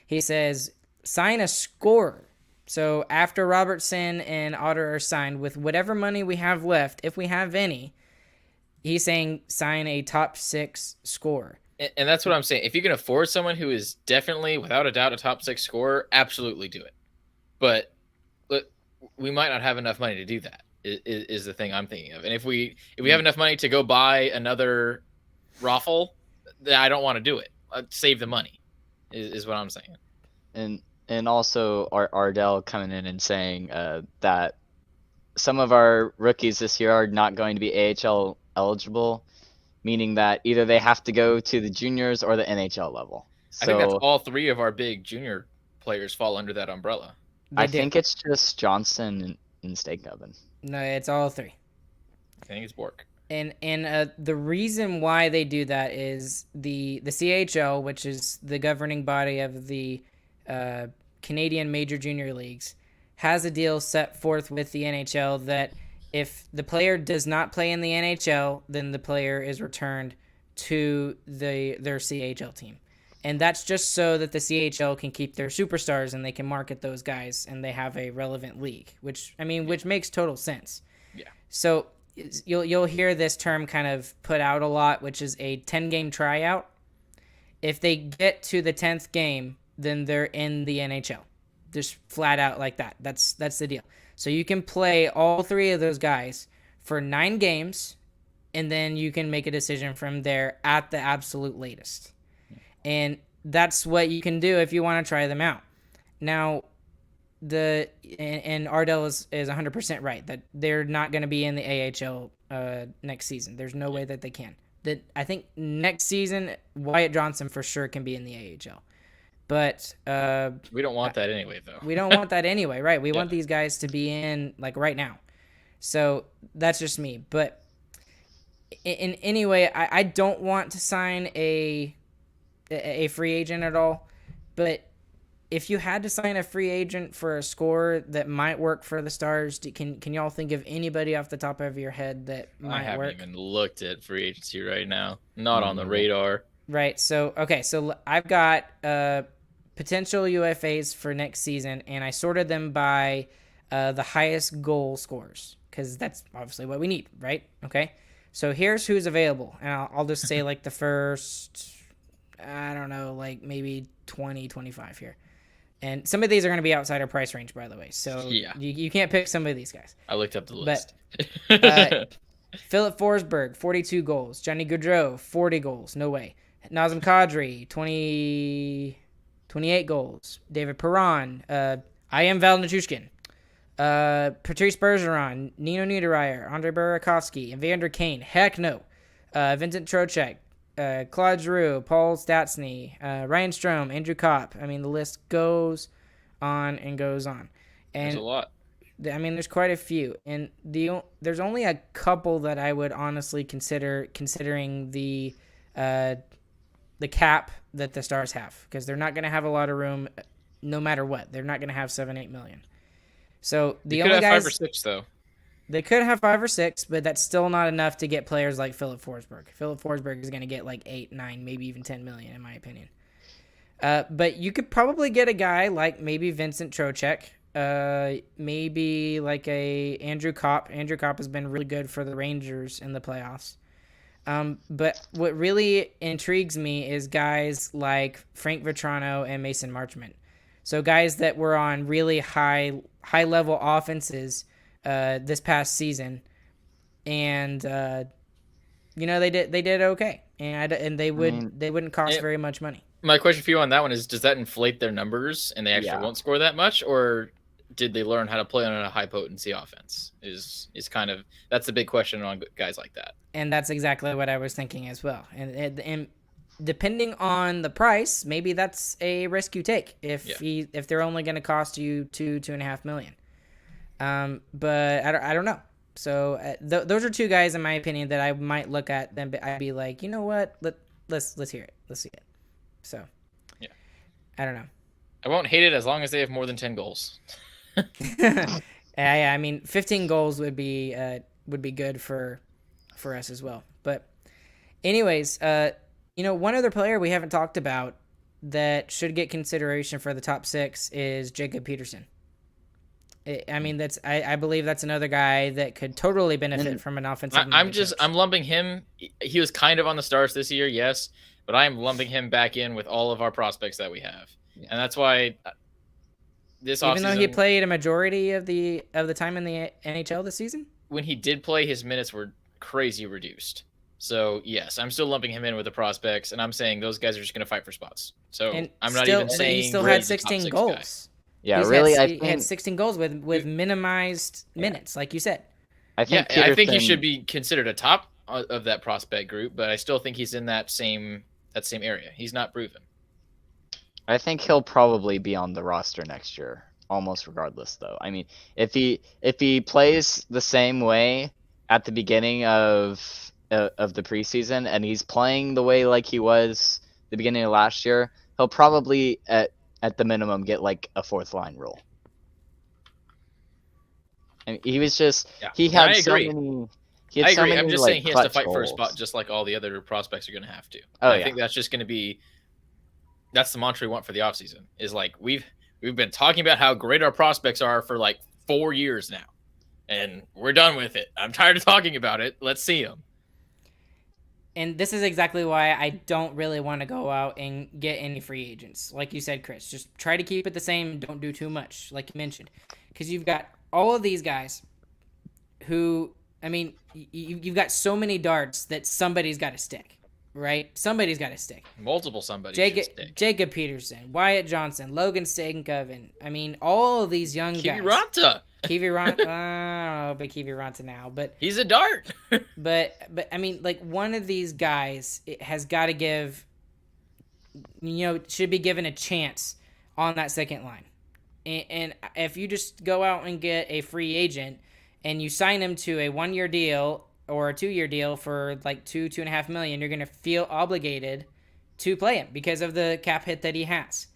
He says, sign a scorer. So after Robertson and Otter are signed, with whatever money we have left, if we have any, he's saying sign a top six scorer. And that's what I'm saying. If you can afford someone who is definitely, without a doubt, a top six scorer, absolutely do it. But we might not have enough money to do that, is the thing I'm thinking of. And if we have enough money to go buy another Raffle, then I don't want to do it. I'd save the money, is what I'm saying. And also Ardell coming in and saying that some of our rookies this year are not going to be AHL eligible, meaning that either they have to go to the juniors or the NHL level. I think that's all three of our big junior players fall under that umbrella. I think it's just Johnson and Steak Oven. No, it's all three. I think it's Bork. And the reason why they do that is the CHL, which is the governing body of the Canadian Major Junior Leagues, has a deal set forth with the NHL that if the player does not play in the NHL, then the player is returned to their CHL team. And that's just so that the CHL can keep their superstars and they can market those guys and they have a relevant league, which makes total sense. Yeah. So you'll hear this term kind of put out a lot, which is a 10-game tryout. If they get to the 10th game, then they're in the NHL. Just flat out like that. That's the deal. So you can play all three of those guys for 9 games, and then you can make a decision from there at the absolute latest. And that's what you can do if you want to try them out. Now, and Ardell is 100% right that they're not going to be in the AHL next season. There's no way that they can. I think next season, Wyatt Johnson for sure can be in the AHL. But we don't want that anyway, though. We don't want that anyway, right? We want these guys to be in like right now. So that's just me. But in any way, I don't want to sign a free agent at all. But if you had to sign a free agent for a scorer that might work for the Stars, can y'all think of anybody off the top of your head that might work? I haven't even looked at free agency right now. Not on the radar. Right. So I've got potential UFAs for next season, and I sorted them by the highest goal scorers because that's obviously what we need, right? Okay. So here's who's available, and I'll just say like the first, I don't know, like maybe 20, 25 here. And some of these are going to be outside our price range, by the way. So you can't pick some of these guys. I looked up the list. But Philip Forsberg, 42 goals. Johnny Gaudreau, 40 goals. No way. Nazem Kadri, 28 goals. David Perron. I am Val Nichushkin. Patrice Bergeron, Nino Niederreiter, Andre Burakovsky, Evander Kane. Heck no. Vincent Trocheck, Claude Giroux, Paul Stastny, Ryan Strome, Andrew Kopp. I mean, the list goes on and goes on. And there's a lot. I mean, there's quite a few, and there's only a couple that I would honestly consider, considering the cap that the Stars have, because they're not going to have a lot of room, no matter what. They're not going to have 7-8 million. So the only guys 5 or 6 though. They could have 5 or 6, but that's still not enough to get players like Philip Forsberg. Philip Forsberg is going to get like 8, 9, maybe even 10 million, in my opinion. But you could probably get a guy like maybe Vincent Trocheck. Maybe like a Andrew Kopp. Andrew Kopp has been really good for the Rangers in the playoffs. But what really intrigues me is guys like Frank Vetrano and Mason Marchment. So guys that were on really high level offenses this past season, and they did okay, and they wouldn't cost very much money. My question for you on that one is: does that inflate their numbers, and they actually won't score that much, or did they learn how to play on a high potency offense? Is kind of that's the big question on guys like that. And that's exactly what I was thinking as well. And depending on the price, maybe that's a risk you take if they're only going to cost you $2.5 million. But I don't know. So those are two guys in my opinion that I might look at them. I'd be like, you know what? Let's hear it. Let's see it. So yeah, I don't know. I won't hate it as long as they have more than 10 goals. Yeah, I mean, 15 goals would be good for us as well. But anyways, one other player we haven't talked about that should get consideration for the top 6 is Jacob Peterson. I mean, I believe that's another guy that could totally benefit from an offensive. I'm lumping him. He was kind of on the Stars this year, yes, but I am lumping him back in with all of our prospects that we have, and that's why this offseason, even though he played a majority of the time in the NHL this season, when he did play, his minutes were crazy reduced. So yes, I'm still lumping him in with the prospects, and I'm saying those guys are just going to fight for spots. So I'm not even saying he still had 16 goals. Yeah, he had 16 goals with minimized minutes, like you said. I think he should be considered a top of that prospect group, but I still think he's in that same area. He's not proven. I think he'll probably be on the roster next year, almost regardless, though. I mean, if he plays the same way at the beginning of the preseason, and he's playing the way like he was the beginning of last year, he'll probably at the minimum get like a 4th line role. And he was just he had so many. I agree. I'm just saying he has to fight for a spot, just like all the other prospects are going to have to. I think that's just going to be. That's the mantra we want for the offseason. Is like we've been talking about how great our prospects are for like 4 years now, and we're done with it. I'm tired of talking about it. Let's see them. And this is exactly why I don't really want to go out and get any free agents. Like you said, Chris, just try to keep it the same. Don't do too much, like you mentioned. Because you've got all of these guys who, I mean, you've got so many darts that somebody's got to stick, right? Somebody's got to stick. Multiple somebody. Jacob Peterson, Wyatt Johnson, Logan Stankoven. I mean, all of these young guys. Kiwi Ranta. I don't know about Kiwi Ranta now, but he's a dart. but I mean, like one of these guys has got to give, should be given a chance on that second line. And if you just go out and get a free agent and you sign him to a 1-year deal or a 2-year deal for like $2.5 million, you're gonna feel obligated to play him because of the cap hit that he has.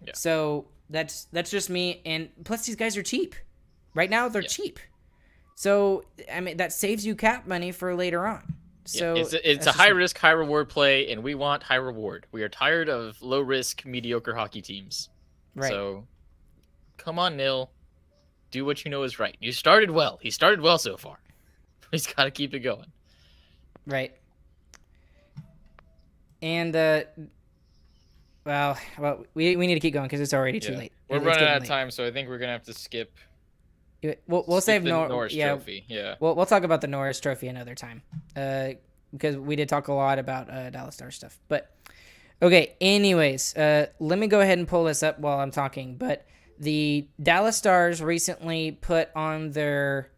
Yeah. So that's just me. And plus, these guys are cheap. Right now, they're cheap. So, I mean, that saves you cap money for later on. So it's a high-risk, high-reward play, and we want high reward. We are tired of low-risk, mediocre hockey teams. Right. So, come on, Nill. Do what you know is right. You started well. He started well so far. He's got to keep it going. Right. And well, we need to keep going because it's already too late. We're It's running getting out of late. time, so I think we're gonna have to skip. We'll save the Norris Trophy. Yeah. We'll talk about the Norris Trophy another time. Because we did talk a lot about Dallas Stars stuff. But okay. Anyways, let me go ahead and pull this up while I'm talking. But the Dallas Stars recently put on their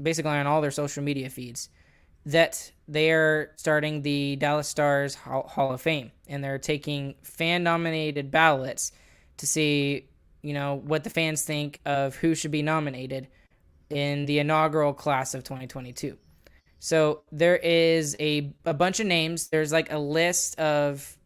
basically on all their social media feeds that they are starting the Dallas Stars Hall of Fame, and they're taking fan-nominated ballots to see, what the fans think of who should be nominated in the inaugural class of 2022. So there is a bunch of names. There's like a list of,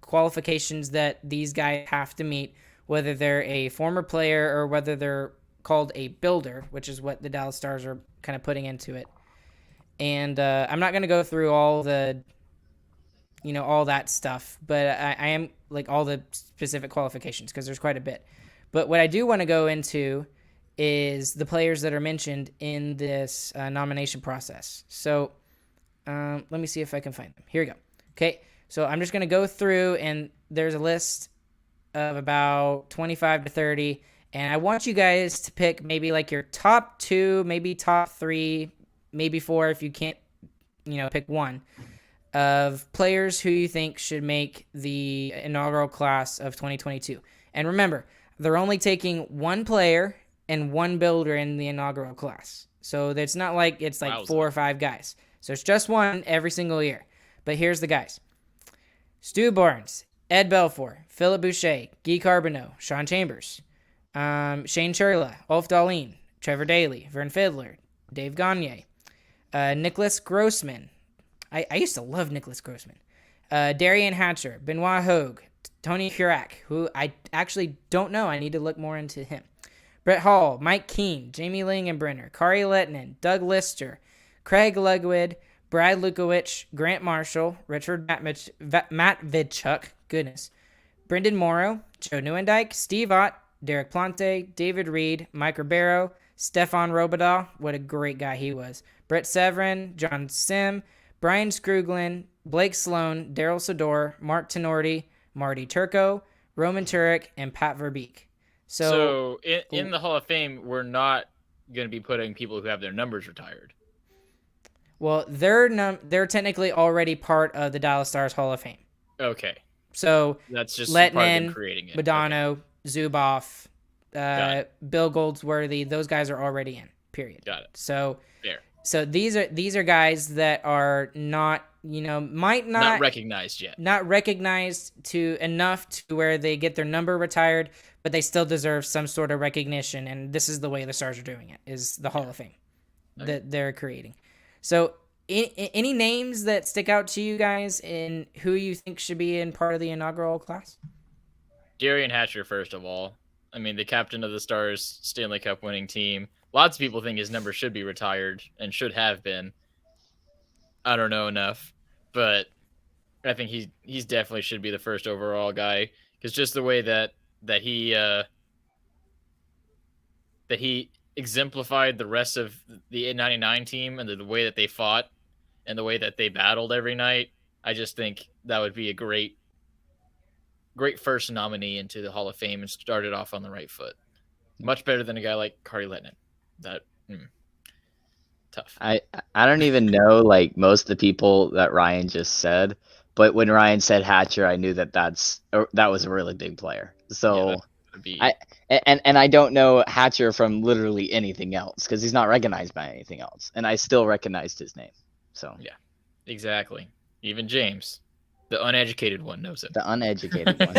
qualifications that these guys have to meet, whether they're a former player or whether they're called a builder, which is what the Dallas Stars are kind of putting into it. And I'm not going to go through all the, all that stuff, but I am like all the specific qualifications because there's quite a bit. But what I do want to go into is the players that are mentioned in this nomination process. So let me see if I can find them. Here we go. Okay, so I'm just going to go through, and there's a list of about 25 to 30, and I want you guys to pick maybe like your top 2, maybe top 3, maybe 4 if you can't, pick one, of players who you think should make the inaugural class of 2022. And remember, they're only taking one player and one builder in the inaugural class. So it's not like it's like Wowza. 4 or 5 guys. So it's just one every single year. But here's the guys. Stu Barnes, Ed Belfour, Philip Boucher, Guy Carbonneau, Sean Chambers, Shane Churla, Ulf Dahlin, Trevor Daley, Vern Fiddler, Dave Gagne, Nicholas Grossman. I used to love Nicholas Grossman. Darian Hatcher, Benoit Hogue, Tony Hurak, who I actually don't know. I need to look more into him. Brett Hall, Mike Keane, Jamie Lingenbrenner, Kari Lettinen, Doug Lister, Craig Legwood, Brad Lukowicz, Grant Marshall, Richard Matvichuk, goodness, Brendan Morrow, Joe Neuendijk, Steve Ott, Derek Plante, David Reed, Mike Ribeiro, Stefan Robidaw, what a great guy he was, Brett Severin, John Sim, Brian Scruglin, Blake Sloan, Daryl Sador, Mark Tenorti, Marty Turco, Roman Turek, and Pat Verbeek. So in the Hall of Fame, we're not going to be putting people who have their numbers retired. Well, they're technically already part of the Dallas Stars Hall of Fame. Okay. So that's just part of them Lettinen, creating it. Modano, Okay. Zuboff, Bill Goldsworthy, those guys are already in. Period. Got it. So Fair. So these are guys that are not, might Not recognized yet. Not recognized to enough to where they get their number retired, but they still deserve some sort of recognition. And this is the way the Stars are doing it, is the Hall of Fame that they're creating. So any names that stick out to you guys in who you think should be in part of the inaugural class? Darian Hatcher, first of all. I mean, the captain of the Stars Stanley Cup winning team. Lots of people think his number should be retired and should have been. I don't know enough, but I think he's definitely should be the first overall guy, because just the way that he exemplified the rest of the 99 team, and the way that they fought and the way that they battled every night, I just think that would be a great first nominee into the Hall of Fame and started off on the right foot. Much better than a guy like Kari Lettinen. Tough. I don't even know like most of the people that Ryan just said, but when Ryan said Hatcher, I knew that was a really big player. So yeah, I don't know Hatcher from literally anything else because he's not recognized by anything else, and I still recognized his name. So yeah, exactly. Even James, the uneducated one, knows it. The uneducated one.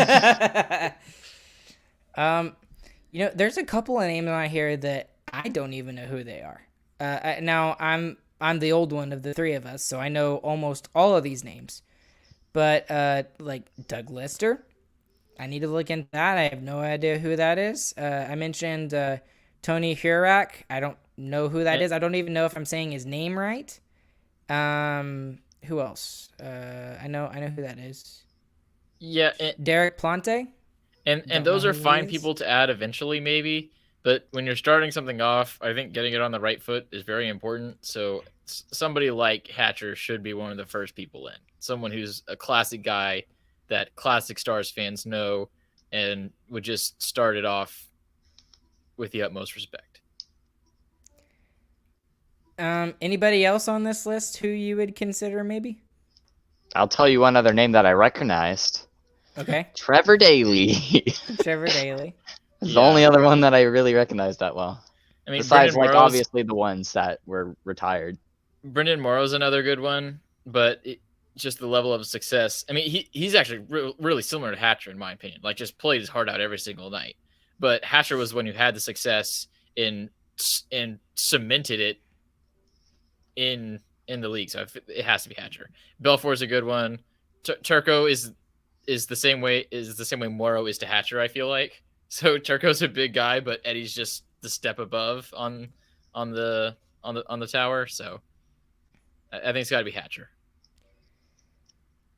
There's a couple of names on here that I don't even know who they are. Now I'm the old one of the three of us, so I know almost all of these names. But like Doug Lister, I need to look into that. I have no idea who that is. I mentioned Tony Hurak. I don't know who that is. I don't even know if I'm saying his name right. Who else? I know who that is. Yeah, Derek Plante. And those are fine people to add eventually, maybe. But when you're starting something off, I think getting it on the right foot is very important. So somebody like Hatcher should be one of the first people in. Someone who's a classic guy that classic Stars fans know and would just start it off with the utmost respect. Anybody else on this list who you would consider maybe? I'll tell you one other name that I recognized. Okay. Trevor Daley. Trevor Daley. It's the only other one that I really recognized that well. I mean, besides, Brendan like, Morrow's, obviously the ones that were retired. Brendan Morrow's another good one, but just the level of success. I mean, he's actually really similar to Hatcher in my opinion. Like, just played his heart out every single night. But Hatcher was one who had the success and cemented it in the league. So it has to be Hatcher. Belfour's a good one. Turco is the same way Morrow is to Hatcher, I feel like. So Turco's a big guy, but Eddie's just the step above on the tower. So I think it's got to be Hatcher.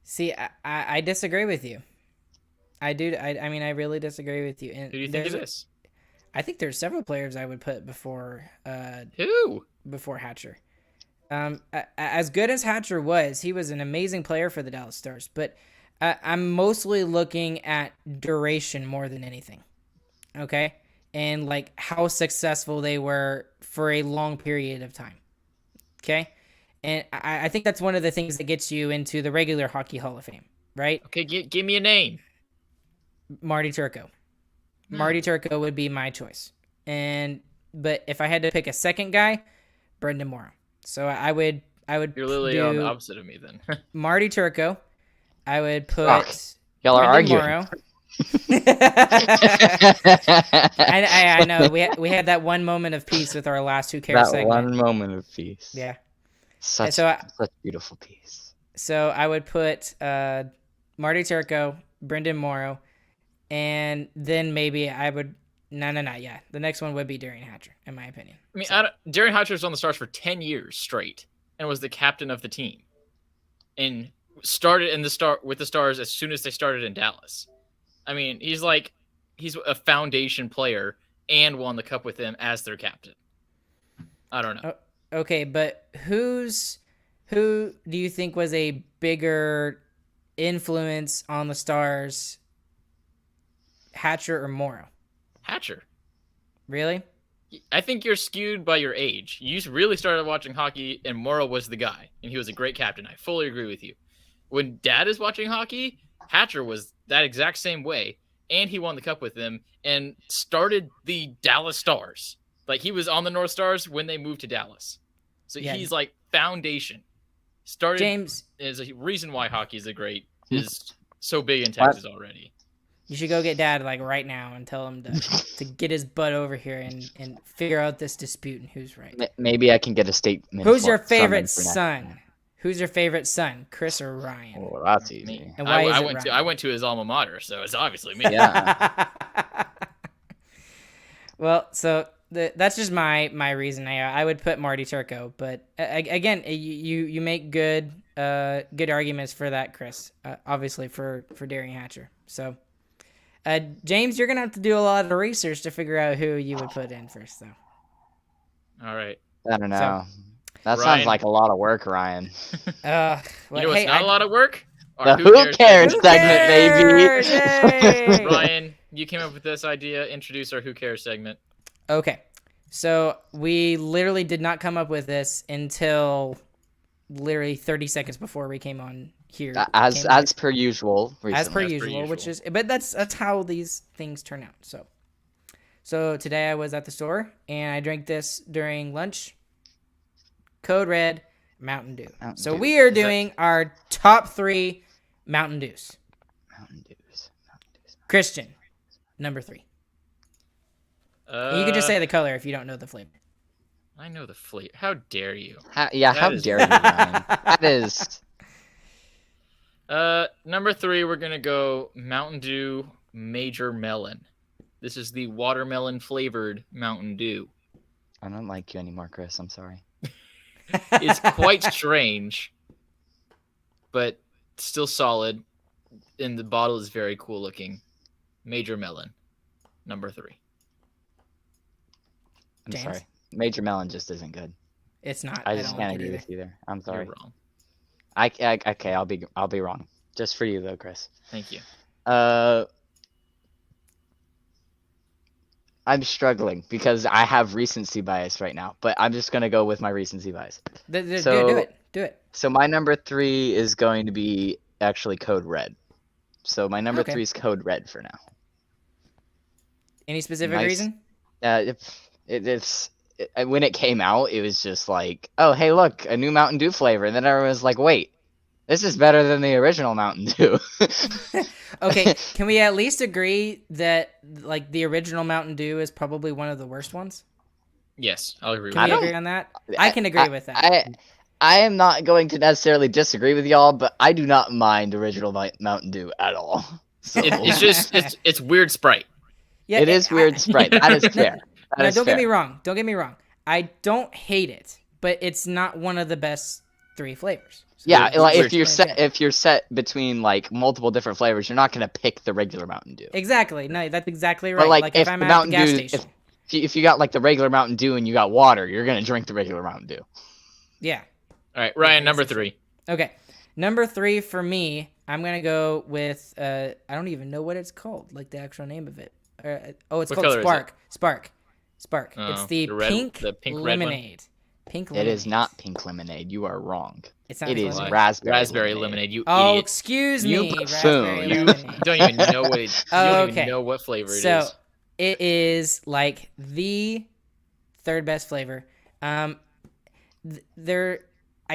See, I disagree with you. I do. I mean, I really disagree with you. And Who do you think it is? I think there's several players I would put before Who? Before Hatcher. As good as Hatcher was, he was an amazing player for the Dallas Stars. But I'm mostly looking at duration more than anything. Okay? And like how successful they were for a long period of time. Okay? And I think that's one of the things that gets you into the regular Hockey Hall of Fame, right? Okay, give me a name. Marty Turco. Marty Turco would be my choice. But if I had to pick a second guy, Brendan Morrow. So I would You're literally on the opposite of me then. Marty Turco. I would put Y'all are Brendan arguing. Morrow. I know we had that one moment of peace with our last Who Cares That segment. one moment of peace. Yeah. Such beautiful peace. So I would put Marty Turco, Brendan Morrow, and then maybe I would yeah. The next one would be Darian Hatcher, in my opinion. I mean, Darian Hatcher was on the Stars for 10 years straight and was the captain of the team, and started with the Stars as soon as they started in Dallas. I mean, he's a foundation player and won the cup with them as their captain. I don't know. Okay, but who do you think was a bigger influence on the Stars, Hatcher or Morrow? Hatcher. Really? I think you're skewed by your age. You really started watching hockey, and Morrow was the guy, and he was a great captain. I fully agree with you. When Dad is watching hockey, Hatcher was that exact same way, and he won the cup with them and started the Dallas Stars. Like, he was on the North Stars when they moved to Dallas. So yeah. He's like foundation. James is a reason why hockey is so big in Texas already. You should go get Dad like right now and tell him to get his butt over here and figure out this dispute and who's right. Maybe I can get a statement. Who's your favorite son? Who's your favorite son, Chris or Ryan? Oh, that's easy. And why I went to his alma mater, so it's obviously me. Yeah. Well, so that's just my reason. I would put Marty Turco, but again, you make good arguments for that, Chris. Obviously for Darian Hatcher. So, James, you're gonna have to do a lot of research to figure out who you would put in first, though. All right. I don't know. That sounds like a lot of work, Ryan. Well, it's not a lot of work? The Who Cares segment, baby. Hey! Ryan, you came up with this idea. Introduce our Who Cares segment. Okay. So we literally did not come up with this until literally 30 seconds before we came on here. As per usual. Recently. As per usual, which is, but that's how these things turn out. So today I was at the store and I drank this during lunch. Code Red, Mountain Dew. So we are doing our top 3 Mountain Dews. Mountain Dews. Christian, number 3. You can just say the color if you don't know the flavor. I know the flavor. How dare you? How dare you, Ryan? That is. Number 3, we're gonna go Mountain Dew Major Melon. This is the watermelon flavored Mountain Dew. I don't like you anymore, Chris. I'm sorry. It's quite strange, but still solid. And the bottle is very cool looking. Major Melon, number 3. I'm James? sorry. Major melon just isn't good. It's not. I I just don't can't like it agree either. with you there. I'm You're sorry. wrong. Okay, I'll be wrong. Just for you though, Chris. Thank you. I'm struggling because I have recency bias right now, but I'm just gonna go with my recency bias. Do So- it. Do it. So my number 3 is going to be actually Code Red. So my number Okay. 3 is Code Red for now. Any specific Nice. reason? When it came out, it was just like, oh hey look, a new Mountain Dew flavor, and then everyone was like, wait, this is better than the original Mountain Dew. Okay, can we at least agree that like the original Mountain Dew is probably one of the worst ones? Yes, I'll agree with Can we you. agree on that? I can agree with that. I am not going to necessarily disagree with y'all, but I do not mind original Mountain Dew at all. So, It's just it's weird Sprite. Yeah, it is weird Sprite. That is fair. That Now, is don't fair. get me wrong. Don't get me wrong. I don't hate it, but it's not one of the best 3 flavors. So Yeah, like weird if you're set between like multiple different flavors, you're not gonna pick the regular Mountain Dew. Exactly. No, that's exactly right. But like, if if I'm the at the Mountain gas Dew, station. if you got like the regular Mountain Dew and you got water, you're gonna drink the regular Mountain Dew. Yeah. All right, Ryan, number 3. Okay. Number 3 for me, I'm going to go with, I don't even know what it's called, like the actual name of it. It's What called color is it? Spark. Oh, It's the the pink red one? lemonade. Pink It lemonade. is not pink lemonade. You are wrong. It's not It pink is lemonade. raspberry lemonade. You Oh, idiot. excuse You me. buffoon. Raspberry You lemonade. don't even know what it. You don't Okay. even know what flavor it is. So it is like the third best flavor. I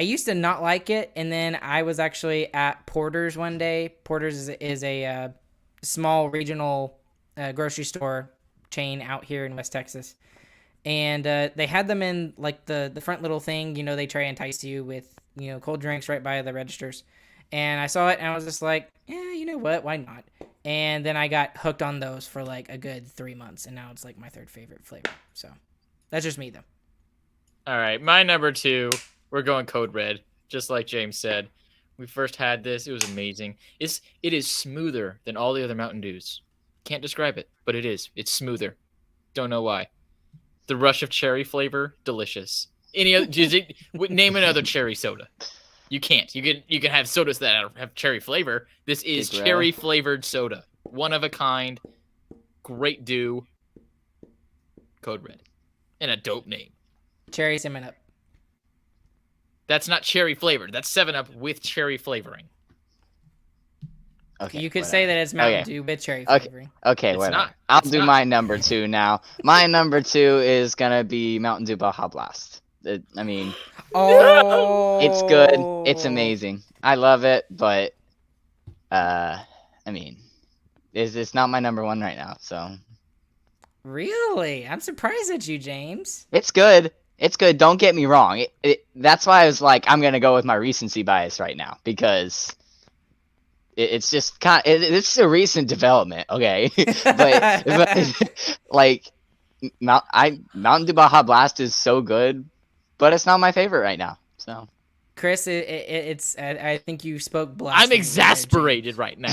used to not like it, and then I was actually at Porter's one day. Porter's is a small regional grocery store chain out here in West Texas, and they had them in like the front little thing. You know, they try and entice you with cold drinks right by the registers. And I saw it, and I was just like, yeah, you know what? Why not? And then I got hooked on those for like a good 3 months, and now it's like my third favorite flavor. So that's just me, though. All right, my number 2. We're going Code Red, just like James said. We first had this; it was amazing. It is smoother than all the other Mountain Dews. Can't describe it, but it is. It's smoother. Don't know why. The rush of cherry flavor, delicious. Any other? Name another cherry soda. You can't. You can have sodas that have cherry flavor. This is Big Red. cherry flavored soda, one of a kind. Great Dew. Code Red, and a dope name. Cherry 7-Up. That's not cherry flavored. That's 7-Up with cherry flavoring. Okay, You could whatever. say that it's Mountain Okay. Dew with cherry Okay. flavoring. Okay, It's whatever. not. I'll It's do not. my number 2 now. My number 2 is gonna be Mountain Dew Baja Blast. I mean, Oh, it's good. It's amazing. I love it, but I mean, it's not my number 1 right now. So Really? I'm surprised at you, James. it's good. It's good. Don't get me wrong. That's why I was like, I'm gonna go with my recency bias right now because it's just it's a recent development, okay? but like Mountain Dew Baja Blast is so good, but it's not my favorite right now. So Chris, I think you spoke blasphemy. I'm exasperated right now.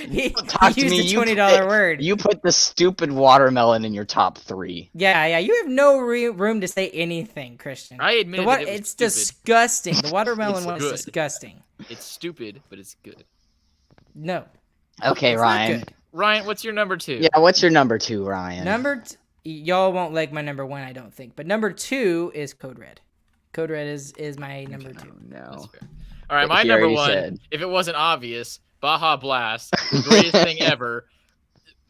he talk to used me, a you $20 word. you put the stupid watermelon in your top 3. Yeah. You have no room to say anything, Christian. I admitted that it was it's stupid. disgusting. The watermelon It's one is good. disgusting. It's stupid, but it's good. No. Okay, It's not Ryan. good. Ryan, what's your number 2? Yeah, what's your number 2, Ryan? Y'all won't like my number 1, I don't think. But number 2 is Code Red. Code Red is my number 2. Oh, no. That's fair. All right, my He number already 1. said. If it wasn't obvious, Baja Blast, the greatest thing ever.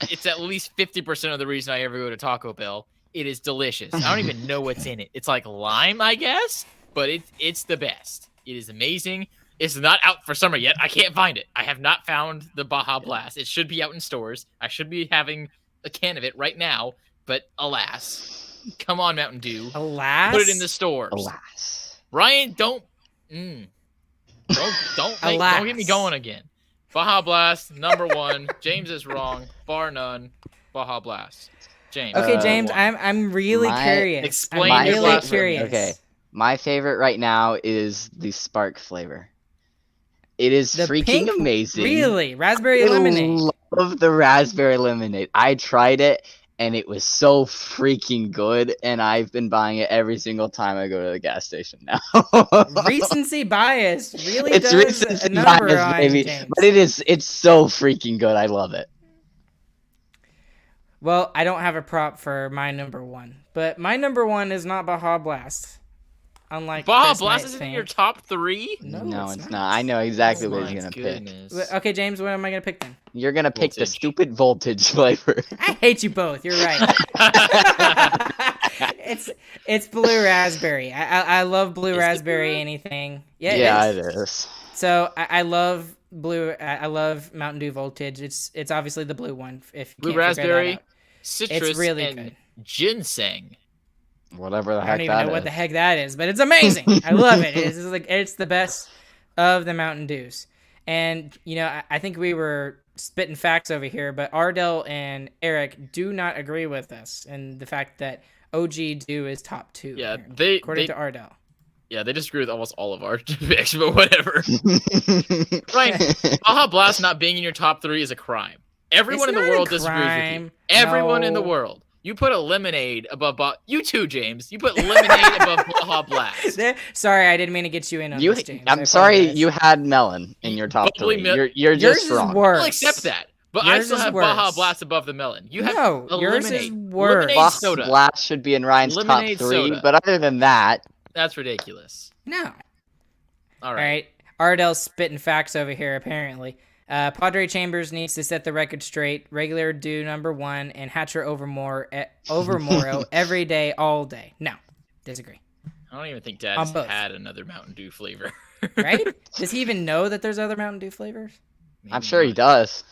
It's at least 50% of the reason I ever go to Taco Bell. It is delicious. I don't even know what's in it. It's like lime, I guess, but it's the best. It is amazing. It's not out for summer yet. I can't find it. I have not found the Baja Blast. It should be out in stores. I should be having a can of it right now, but alas. Come on, Mountain Dew. Alas. Put it in the stores. Alas. Ryan, don't get me going again. Baja Blast, number 1. James is wrong, bar none. Baja Blast. James. Okay, Uh, James, I'm really curious. Explain I'm your really blasphemy. curious. Okay. My favorite right now is the Spark flavor. It is The freaking pink? amazing. Really? Raspberry lemonade. I love the raspberry lemonade. I tried it, and it was so freaking good, and I've been buying it every single time I go to the gas station now. Recency bias really It's does recency a number bias, on baby. James. But it's so freaking good. I love it. Well, I don't have a prop for my number one, but my number one is not Baja Blast. Unlike Baja Chris Blast might isn't in think. your top 3? No, it's not. I know exactly what he's gonna pick. Okay, James, what am I gonna pick then? You're gonna pick the Voltage. stupid voltage flavor. I hate you both. You're right. it's blue raspberry. I love blue Is it raspberry. blue? Anything? Yeah, Yeah, it it is. is. So I love blue. I love Mountain Dew Voltage. It's obviously the blue one. If you Blue can't figure that raspberry, out. citrus, It's really and good. ginseng. Whatever the I heck don't even that know what is. the heck that is, but it's amazing. I love it. It's the best of the Mountain Dews. And I think we were spitting facts over here, but Ardell and Eric do not agree with us and the fact that OG Dew is top 2. Yeah, apparently, according to Ardell. Yeah, they disagree with almost all of our picks, but whatever. Ryan, Baja Blast not being in your top 3 is a crime. Everyone It's in the not a world disagrees with you. crime. Everyone in the No. world. You put a lemonade above you too, James. You put lemonade above Baja Blast. Sorry, I didn't mean to get you in on You, this, James. I I'm sorry apologize. you had melon in your top Bubbly 3. mil- You're Yours just is wrong. worse. I'll accept that. But I Yours still is have Baja worse. Blast above the melon. You have No, a yours lemonade. is worse. Lemonade Baja soda. Blast should be in Ryan's Lemonade top 3, soda. but other than that, That's ridiculous. No. All All right. right. Ardell's spitting facts over here, apparently. Padre Chambers needs to set the record straight. Regular Dew number 1 and Hatcher over Morrow every day, all day. No. Disagree. I don't even think On Dad's both. had another Mountain Dew flavor. Right? Does he even know that there's other Mountain Dew flavors? I'm Maybe sure he not. does.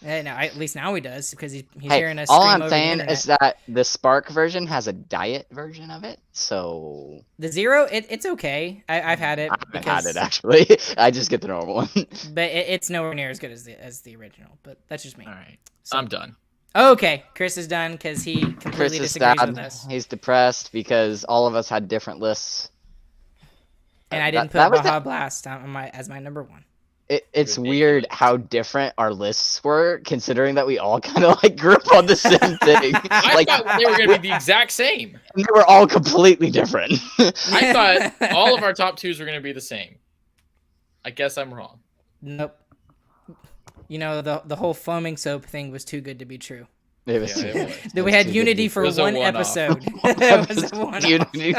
No, at least now he does because he's Hey, hearing us all scream I'm over saying the internet. is that the Spark version has a diet version of it, so The Zero, it's okay. I've had it. I haven't because, had it actually. I just get the normal one. But it's nowhere near as good as the original. But that's just me. All right. So- I'm done. Okay, Chris is done because he Chris completely is disagrees sad. with us. He's depressed because all of us had different lists. And I didn't that put was Baja Blast as my number 1. It's Ridiculous. weird how different our lists were, considering that we all kind of like grew up on the same thing. I Like thought they were going to be the exact same. they were all completely different. I thought all of our top 2s were going to be the same. I guess I'm wrong. Nope. The whole foaming soap thing was too good to be true. It was- Yeah, it was. That we It's had too good unity to be for It was a one one-off. episode. It was a one-off. Unity.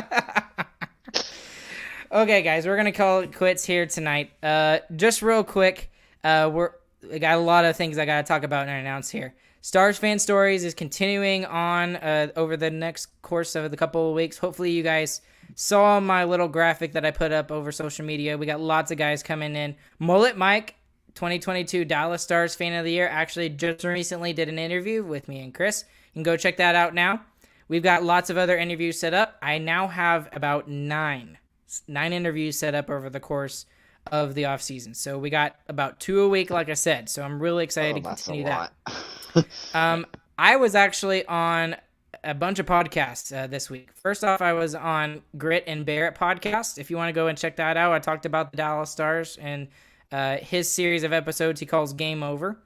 Okay, guys, we're gonna call it quits here tonight. Just real quick, we got a lot of things I gotta talk about and announce here. Stars Fan Stories is continuing on over the next course of the couple of weeks. Hopefully, you guys saw my little graphic that I put up over social media. We got lots of guys coming in. Mullet Mike, 2022 Dallas Stars Fan of the Year, actually just recently did an interview with me and Chris. You can go check that out now. We've got lots of other interviews set up. I now have about 9 interviews set up over the course of the offseason. So we got about 2 a week, like I said. So I'm really excited to that's a continue that. lot. I was actually on a bunch of podcasts this week. First off, I was on Grit and Barrett podcast. If you want to go and check that out, I talked about the Dallas Stars and his series of episodes he calls Game Over.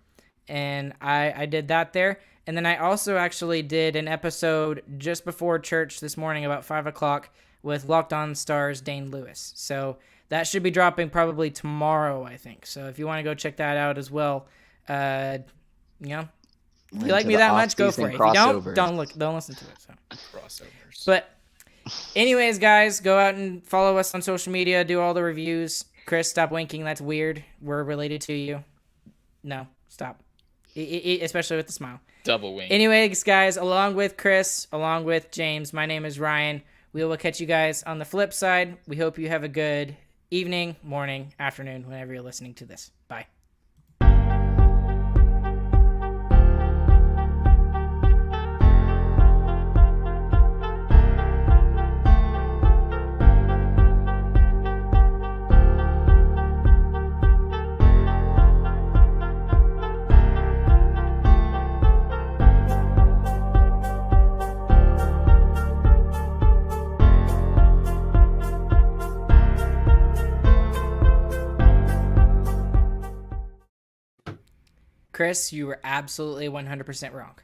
And I did that there. And then I also actually did an episode just before church this morning about 5 o'clock with Locked On Stars Dane Lewis. So that should be dropping probably tomorrow, I think. So if you want to go check that out as well, if you like me that much, go for it. If you don't listen to it. So. Crossovers. But anyways, guys, go out and follow us on social media. Do all the reviews. Chris, stop winking. That's weird. We're related to you. No, stop. Especially with the smile. Double wing. Anyways, guys, along with Chris, along with James, my name is Ryan. We will catch you guys on the flip side. We hope you have a good evening, morning, afternoon, whenever you're listening to this. Bye. Chris, you were absolutely 100% wrong.